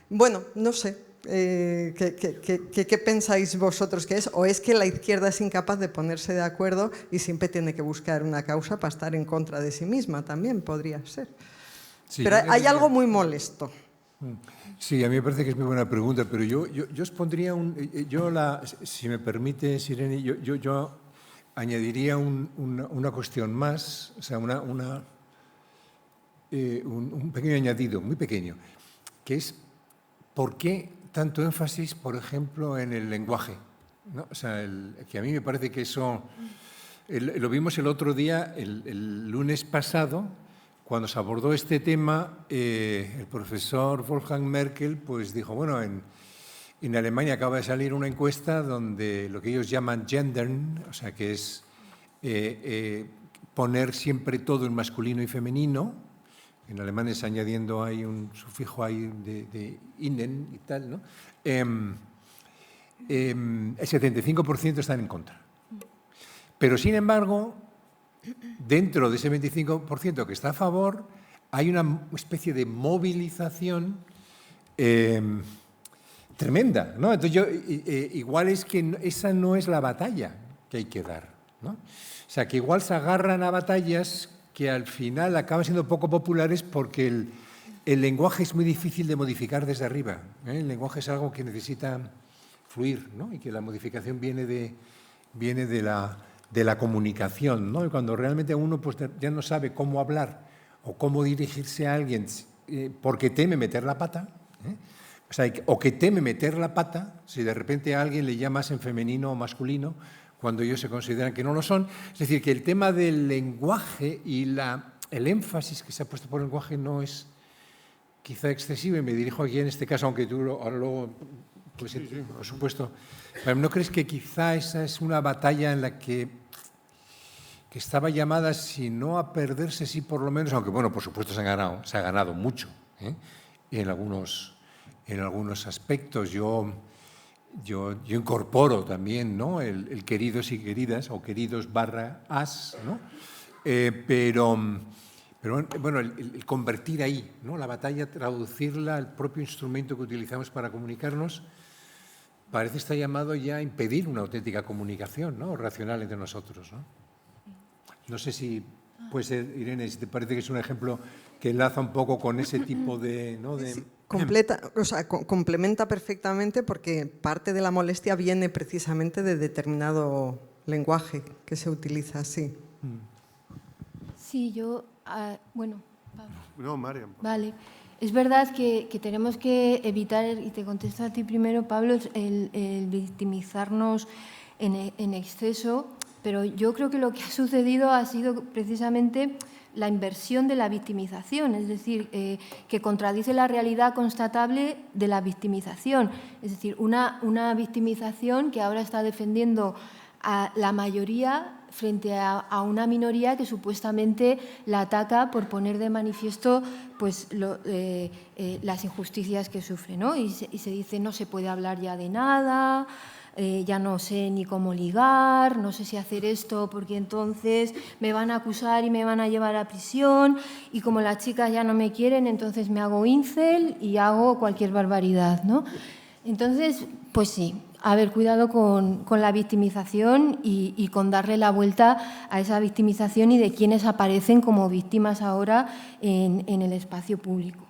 Bueno, no sé, ¿qué pensáis vosotros que es? ¿O es que la izquierda es incapaz de ponerse de acuerdo y siempre tiene que buscar una causa para estar en contra de sí misma? También podría ser. Sí, pero hay algo muy molesto. Sí, a mí me parece que es muy buena pregunta, pero yo os pondría si me permite, Irene, yo añadiría una cuestión más, o sea, un pequeño añadido, muy pequeño, que es ¿por qué tanto énfasis, por ejemplo, en el lenguaje? ¿No? O sea, que a mí me parece que eso, lo vimos el otro día, el lunes pasado, cuando se abordó este tema, el profesor Wolfgang Merkel pues dijo, bueno, en Alemania acaba de salir una encuesta donde lo que ellos llaman gendern, o sea, que es poner siempre todo en masculino y femenino. En alemán es añadiendo ahí un sufijo ahí de innen y tal, ¿no? El 75% están en contra. Pero, sin embargo, dentro de ese 25% que está a favor, hay una especie de movilización tremenda, ¿no? Entonces, igual es que esa no es la batalla que hay que dar, ¿no? O sea, que igual se agarran a batallas que al final acaban siendo poco populares porque el lenguaje es muy difícil de modificar desde arriba, ¿eh? El lenguaje es algo que necesita fluir, ¿no? Y que la modificación viene de la comunicación, ¿no? Y cuando realmente uno pues, ya no sabe cómo hablar o cómo dirigirse a alguien porque teme meter la pata, o sea, o que teme meter la pata si de repente a alguien le llamas en femenino o masculino cuando ellos se consideran que no lo son. Es decir, que el tema del lenguaje y el énfasis que se ha puesto por el lenguaje no es quizá excesivo, y me dirijo aquí en este caso, aunque tú ahora luego, pues, sí, por supuesto, ¿no crees que quizá esa es una batalla en la que estaba llamada, si no a perderse, sí por lo menos, aunque bueno, por supuesto se ha ganado mucho, en algunos en algunos aspectos. Yo incorporo también, ¿no?, el queridos y queridas, o queridos /as, ¿no? Pero bueno, el convertir ahí, ¿no?, la batalla, traducirla al propio instrumento que utilizamos para comunicarnos, parece estar llamado ya a impedir una auténtica comunicación, ¿no?, racional entre nosotros, ¿no? No sé si puede ser, Irene, si te parece que es un ejemplo que enlaza un poco con ese tipo de... ¿no?, complementa perfectamente, porque parte de la molestia viene precisamente de determinado lenguaje que se utiliza así. Sí, yo... bueno, Pablo. No, Mariam. Vale. Es verdad que tenemos que evitar, y te contesto a ti primero, Pablo, el victimizarnos en exceso, pero yo creo que lo que ha sucedido ha sido precisamente la inversión de la victimización, es decir, que contradice la realidad constatable de la victimización. Es decir, una victimización que ahora está defendiendo a la mayoría frente a una minoría que supuestamente la ataca por poner de manifiesto pues, las injusticias que sufre, ¿no? Y se dice no se puede hablar ya de nada, ya no sé ni cómo ligar, no sé si hacer esto porque entonces me van a acusar y me van a llevar a prisión, y como las chicas ya no me quieren, entonces me hago incel y hago cualquier barbaridad, ¿no? Entonces, pues sí, a ver, cuidado con la victimización y con darle la vuelta a esa victimización y de quienes aparecen como víctimas ahora en el espacio público.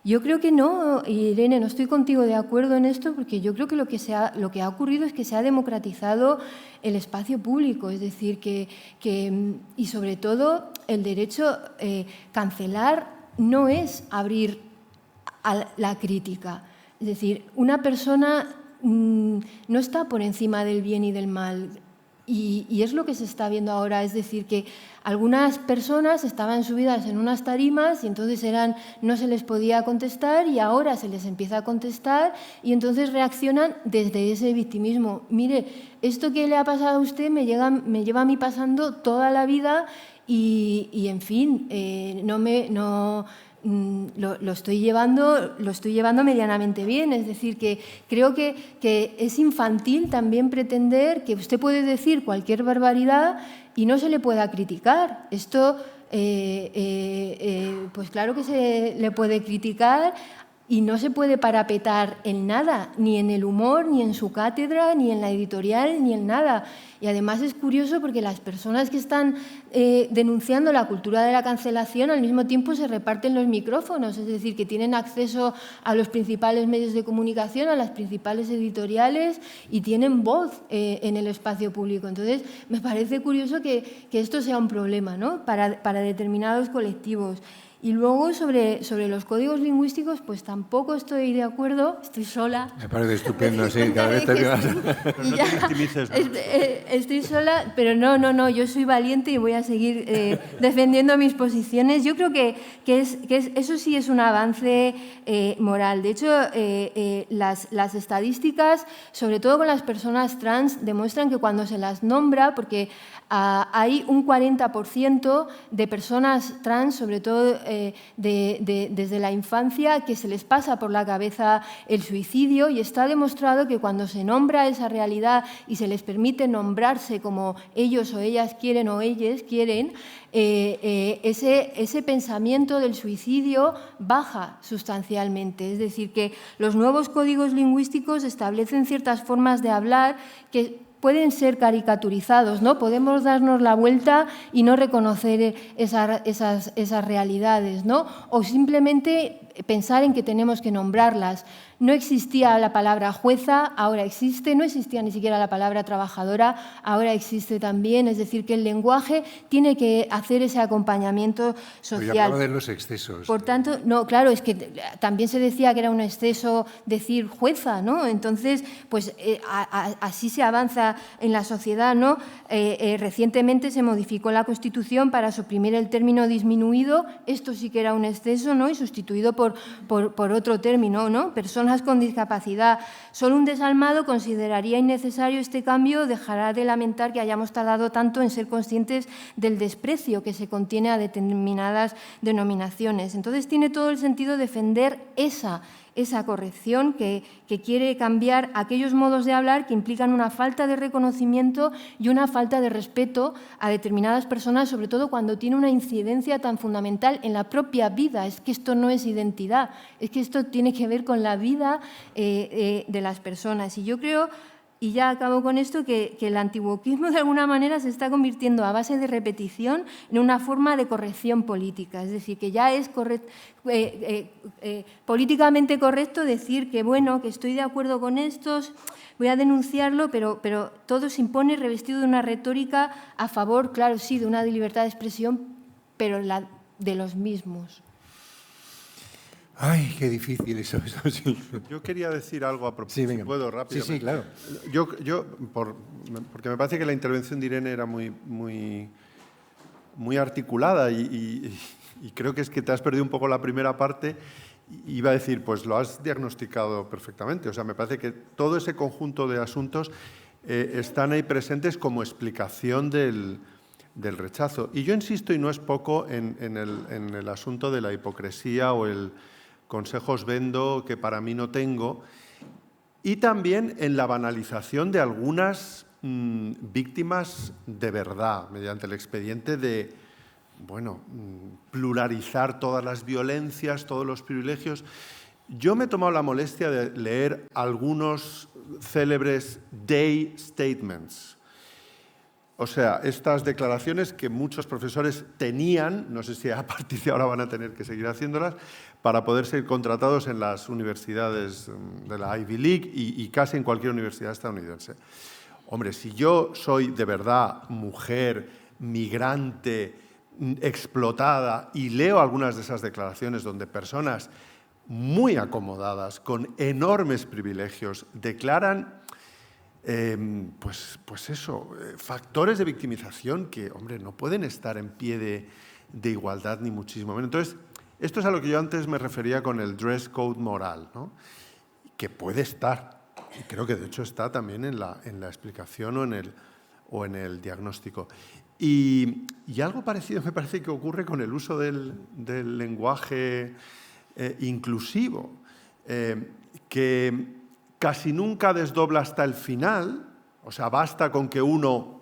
Yo creo que no, Irene, no estoy contigo de acuerdo en esto, porque yo creo que lo que ha ocurrido es que se ha democratizado el espacio público, es decir, y sobre todo el derecho cancelar no es abrir a la crítica. Es decir, una persona no está por encima del bien y del mal, y es lo que se está viendo ahora, es decir, que algunas personas estaban subidas en unas tarimas y entonces no se les podía contestar, y ahora se les empieza a contestar y entonces reaccionan desde ese victimismo. Mire, esto que le ha pasado a usted me lleva a mí pasando toda la vida y en fin, lo estoy llevando medianamente bien. Es decir, que creo que es infantil también pretender que usted puede decir cualquier barbaridad y no se le pueda criticar. Esto, pues claro que se le puede criticar y no se puede parapetar en nada, ni en el humor, ni en su cátedra, ni en la editorial, ni en nada. Y además es curioso porque las personas que están denunciando la cultura de la cancelación al mismo tiempo se reparten los micrófonos, es decir, que tienen acceso a los principales medios de comunicación, a las principales editoriales y tienen voz en el espacio público. Entonces, me parece curioso que esto sea un problema, ¿no?, para determinados colectivos. Y luego, sobre los códigos lingüísticos, pues tampoco estoy de acuerdo, estoy sola. Me parece estupendo, sí, cada vez te vas. Estoy sola, pero no, yo soy valiente y voy a seguir defendiendo mis posiciones. Yo creo que eso sí es un avance moral. De hecho, las estadísticas, sobre todo con las personas trans, demuestran que cuando se las nombra, porque hay un 40% de personas trans, sobre todo desde la infancia, que se les pasa por la cabeza el suicidio, y está demostrado que cuando se nombra esa realidad y se les permite nombrarse como ellos o ellas quieren o ellas quieren, ese pensamiento del suicidio baja sustancialmente. Es decir, que los nuevos códigos lingüísticos establecen ciertas formas de hablar que pueden ser caricaturizados, ¿no? Podemos darnos la vuelta y no reconocer esas realidades, ¿no? O simplemente pensar en que tenemos que nombrarlas. No existía la palabra jueza, ahora existe. No existía ni siquiera la palabra trabajadora, ahora existe también. Es decir, que el lenguaje tiene que hacer ese acompañamiento social. Pero hablaba de los excesos. Por tanto, no, claro, es que también se decía que era un exceso decir jueza, ¿no? Entonces, pues así se avanza en la sociedad, ¿no? Recientemente se modificó la Constitución para suprimir el término disminuido. Esto sí que era un exceso, ¿no? Y sustituido por otro término, ¿no? Personas con discapacidad. Solo un desalmado consideraría innecesario este cambio, dejará de lamentar que hayamos tardado tanto en ser conscientes del desprecio que se contiene a determinadas denominaciones. Entonces tiene todo el sentido defender esa corrección, que quiere cambiar aquellos modos de hablar que implican una falta de reconocimiento y una falta de respeto a determinadas personas, sobre todo cuando tiene una incidencia tan fundamental en la propia vida. Es que esto no es identidad, es que esto tiene que ver con la vida de las personas. Y yo creo, y ya acabo con esto, que el antiwoquismo de alguna manera se está convirtiendo a base de repetición en una forma de corrección política. Es decir, que ya es políticamente correcto decir que, bueno, que estoy de acuerdo con estos, voy a denunciarlo, pero todo se impone revestido de una retórica a favor, claro, sí, de una libertad de expresión, pero de los mismos. Ay, qué difícil eso sí. Yo quería decir algo a propósito, Sí, venga. si puedo, rápidamente. Sí, claro. Porque me parece que la intervención de Irene era muy articulada y creo que es que te has perdido un poco la primera parte. Iba a decir, pues lo has diagnosticado perfectamente. O sea, me parece que todo ese conjunto de asuntos están ahí presentes como explicación del rechazo. Y yo insisto, y no es poco, en el asunto de la hipocresía o el consejos vendo que para mí no tengo, y también en la banalización de algunas víctimas de verdad, mediante el expediente de, bueno, pluralizar todas las violencias, todos los privilegios. Yo me he tomado la molestia de leer algunos célebres day statements. O sea, estas declaraciones que muchos profesores tenían, no sé si a partir de ahora van a tener que seguir haciéndolas, para poder ser contratados en las universidades de la Ivy League y casi en cualquier universidad estadounidense. Hombre, si yo soy de verdad mujer, migrante, explotada, y leo algunas de esas declaraciones donde personas muy acomodadas, con enormes privilegios, declaran pues eso, factores de victimización que, hombre, no pueden estar en pie de igualdad ni muchísimo menos. Entonces, esto es a lo que yo antes me refería con el dress code moral, ¿no? Que puede estar, y creo que de hecho está también en la explicación o en el diagnóstico. Y algo parecido me parece que ocurre con el uso del lenguaje inclusivo, que casi nunca desdobla hasta el final, o sea, basta con que uno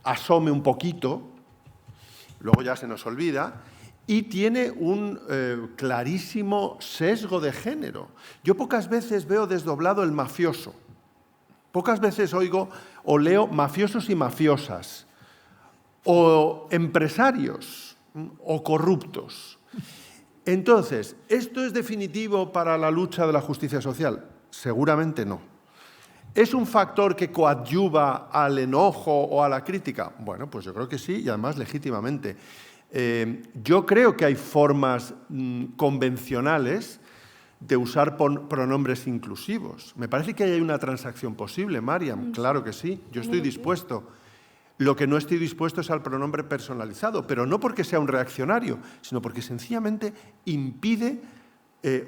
asome un poquito, luego ya se nos olvida, y tiene un clarísimo sesgo de género. Yo pocas veces veo desdoblado el mafioso, pocas veces oigo o leo mafiosos y mafiosas, o empresarios, o corruptos. Entonces, ¿esto es definitivo para la lucha de la justicia social? Seguramente no. ¿Es un factor que coadyuva al enojo o a la crítica? Bueno, pues yo creo que sí, y además legítimamente. Yo creo que hay formas convencionales de usar pronombres inclusivos. Me parece que hay una transacción posible, Mariam. Claro que sí, yo estoy dispuesto. Lo que no estoy dispuesto es al pronombre personalizado, pero no porque sea un reaccionario, sino porque sencillamente impide,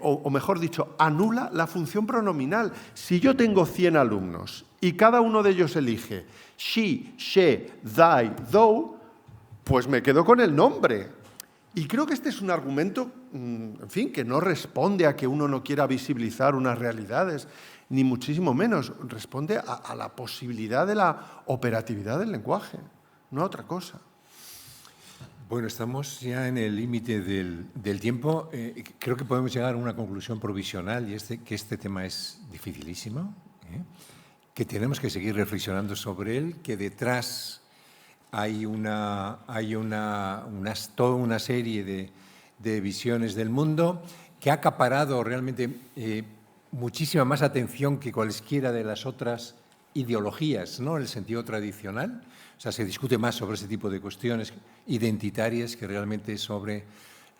o mejor dicho, anula la función pronominal. Si yo tengo 100 alumnos y cada uno de ellos elige she, she, they, thou, pues me quedo con el nombre. Y creo que este es un argumento, en fin, que no responde a que uno no quiera visibilizar unas realidades, ni muchísimo menos, responde a la posibilidad de la operatividad del lenguaje, no a otra cosa. Bueno, estamos ya en el límite del tiempo. Creo que podemos llegar a una conclusión provisional, y que este tema es dificilísimo, que tenemos que seguir reflexionando sobre él, que detrás hay toda una serie de visiones del mundo que ha acaparado realmente muchísima más atención que cualesquiera de las otras ideologías, ¿no? En el sentido tradicional. O sea, se discute más sobre ese tipo de cuestiones identitarias que realmente sobre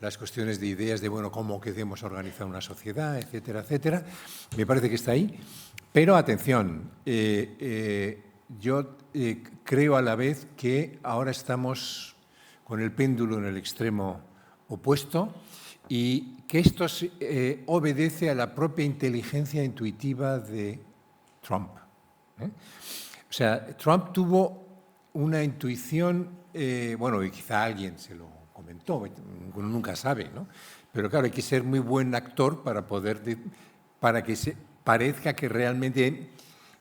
las cuestiones de ideas de, bueno, cómo queremos organizar una sociedad, etcétera, etcétera. Me parece que está ahí. Pero, atención, yo creo a la vez que ahora estamos con el péndulo en el extremo opuesto, y que esto obedece a la propia inteligencia intuitiva de Trump. O sea, Trump tuvo una intuición, bueno, y quizá alguien se lo comentó, uno nunca sabe, ¿no? Pero claro, hay que ser muy buen actor para que se parezca que realmente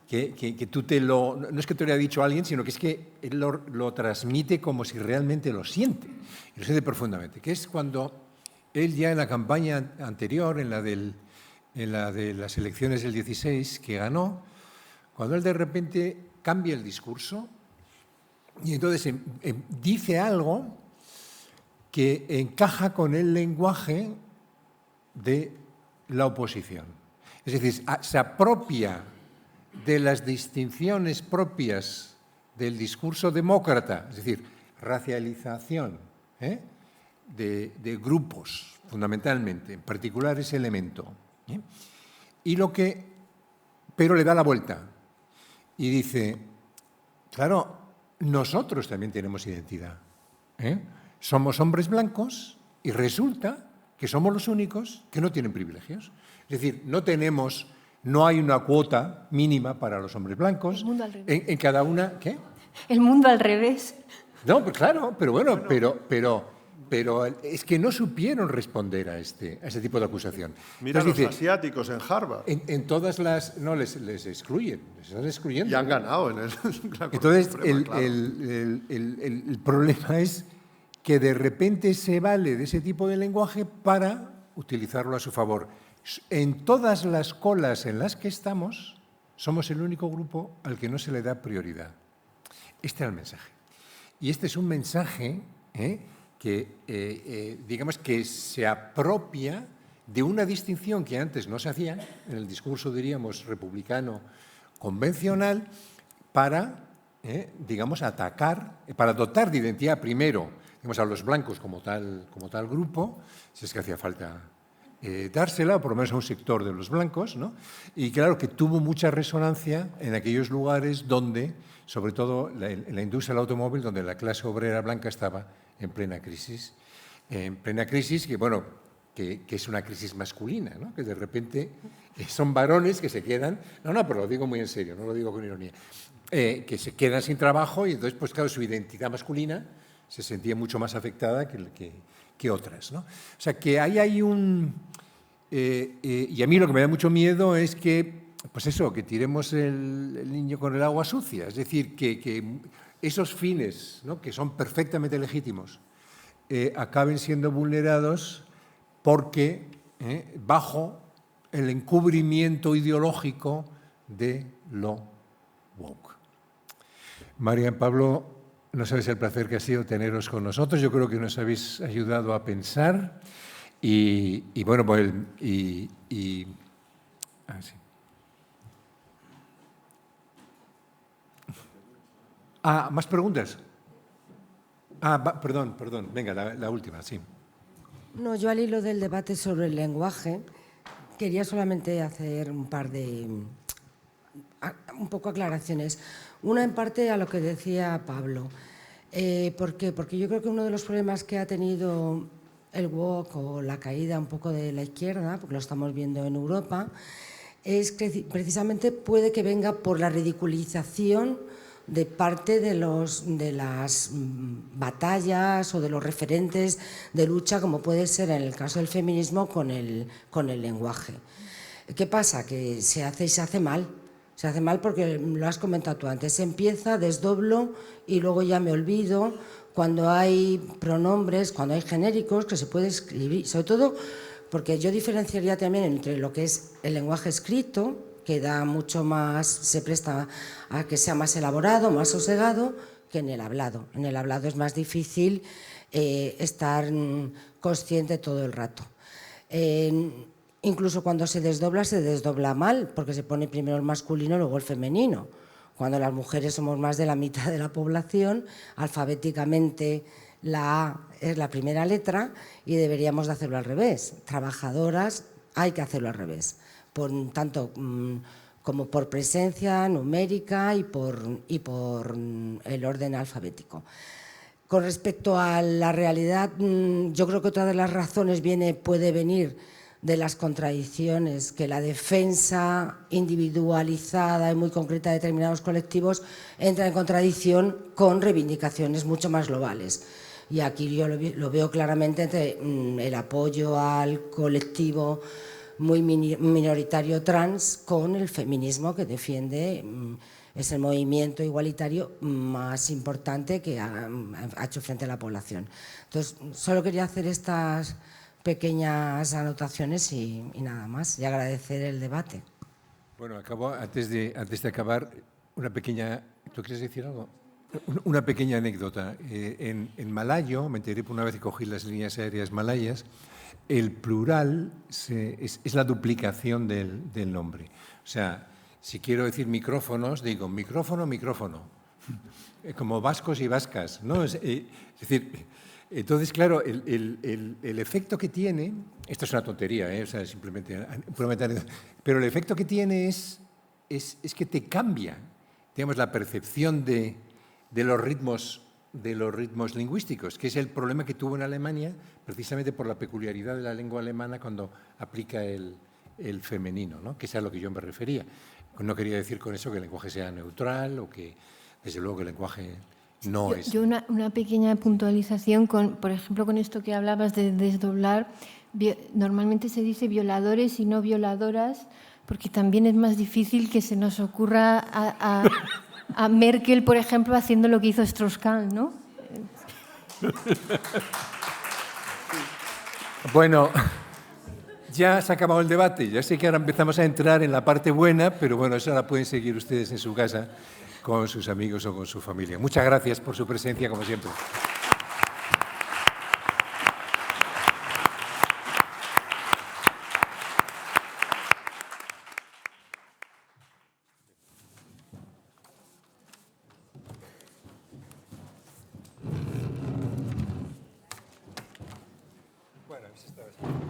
que tú no es que te lo haya dicho alguien, sino que es que él lo transmite como si realmente lo siente, y lo siente profundamente, que es cuando él ya en la campaña anterior, en la de las elecciones del 16, que ganó, cuando él de repente cambia el discurso y entonces dice algo que encaja con el lenguaje de la oposición. Es decir, se apropia de las distinciones propias del discurso demócrata, es decir, racialización de grupos, fundamentalmente, en particular ese elemento. Pero le da la vuelta y dice, claro, nosotros también tenemos identidad. Somos hombres blancos y resulta que somos los únicos que no tienen privilegios. Es decir, no hay una cuota mínima para los hombres blancos. El mundo al revés. En cada una, ¿qué? El mundo al revés. No, pues claro, pero bueno, pero es que no supieron responder a este tipo de acusación. Mira Entonces, los asiáticos en Harvard. En todas las... No, les excluyen, les están excluyendo. Y han ganado en la Corte Entonces, Suprema, claro. el problema es que de repente se vale de ese tipo de lenguaje para utilizarlo a su favor. En todas las colas en las que estamos, somos el único grupo al que no se le da prioridad. Este era el mensaje. Y este es un mensaje que, digamos, que se apropia de una distinción que antes no se hacía, en el discurso, diríamos, republicano convencional, para, digamos, atacar, para dotar de identidad primero, digamos, a los blancos como tal grupo, si es que hacía falta dársela, o por lo menos a un sector de los blancos, ¿no? Y claro que tuvo mucha resonancia en aquellos lugares donde, sobre todo en la industria del automóvil, donde la clase obrera blanca estaba en plena crisis, que bueno, que es una crisis masculina, ¿no? Que de repente son varones que se quedan, pero lo digo muy en serio, no lo digo con ironía, que se quedan sin trabajo y entonces, pues claro, su identidad masculina se sentía mucho más afectada que otras, ¿no? O sea, que ahí hay un... y a mí lo que me da mucho miedo es que, pues eso, que tiremos el niño con el agua sucia, es decir, que esos fines, ¿no?, que son perfectamente legítimos, acaben siendo vulnerados porque bajo el encubrimiento ideológico de lo woke. María, Pablo, no sabes el placer que ha sido teneros con nosotros. Yo creo que nos habéis ayudado a pensar y bueno, pues sí. ¿Más preguntas? Perdón, venga, la última, sí. No, yo al hilo del debate sobre el lenguaje quería solamente hacer un poco aclaraciones. Una en parte a lo que decía Pablo. ¿Por qué? Porque yo creo que uno de los problemas que ha tenido el woke o la caída un poco de la izquierda, porque lo estamos viendo en Europa, es que precisamente puede que venga por la ridiculización de parte de las batallas o de los referentes de lucha, como puede ser en el caso del feminismo con el lenguaje. ¿Qué pasa? Que se hace y se hace mal. Se hace mal porque, lo has comentado tú antes, se empieza, desdoblo y luego ya me olvido. Cuando hay pronombres, cuando hay genéricos, que se puede escribir, sobre todo porque yo diferenciaría también entre lo que es el lenguaje escrito, que da mucho más, se presta a que sea más elaborado, más sosegado, que en el hablado. En el hablado es más difícil estar consciente todo el rato. Incluso cuando se desdobla mal, porque se pone primero el masculino y luego el femenino. Cuando las mujeres somos más de la mitad de la población, alfabéticamente la A es la primera letra y deberíamos de hacerlo al revés. Trabajadoras, hay que hacerlo al revés, tanto como por presencia numérica y por el orden alfabético. Con respecto a la realidad, yo creo que otra de las razones puede venir de las contradicciones, que la defensa individualizada y muy concreta de determinados colectivos entra en contradicción con reivindicaciones mucho más globales. Y aquí yo lo veo claramente entre el apoyo al colectivo muy minoritario trans con el feminismo que defiende, es el movimiento igualitario más importante que ha hecho frente a la población. Entonces, solo quería hacer estas pequeñas anotaciones y nada más, y agradecer el debate. Bueno, acabo, antes de acabar, una pequeña... ¿Tú quieres decir algo? Una pequeña anécdota. En malayo, me enteré por una vez que cogí las líneas aéreas malayas, el plural es la duplicación del nombre. O sea, si quiero decir micrófonos, digo micrófono, micrófono. Como vascos y vascas, ¿no? Es decir, entonces, claro, el efecto que tiene, esto es una tontería, o sea, simplemente, pero el efecto que tiene es que te cambia, digamos, la percepción de los ritmos lingüísticos, que es el problema que tuvo en Alemania, precisamente por la peculiaridad de la lengua alemana cuando aplica el femenino, ¿no? Que es a lo que yo me refería. No quería decir con eso que el lenguaje sea neutral o que, desde luego, que el lenguaje no es... Yo una pequeña puntualización, por ejemplo, con esto que hablabas de desdoblar, normalmente se dice violadores y no violadoras, porque también es más difícil que se nos ocurra a Merkel, por ejemplo, haciendo lo que hizo Strauss-Kahn, ¿no? Bueno, ya se ha acabado el debate. Ya sé que ahora empezamos a entrar en la parte buena, pero bueno, eso la pueden seguir ustedes en su casa con sus amigos o con su familia. Muchas gracias por su presencia, como siempre. Bueno, eso está bien.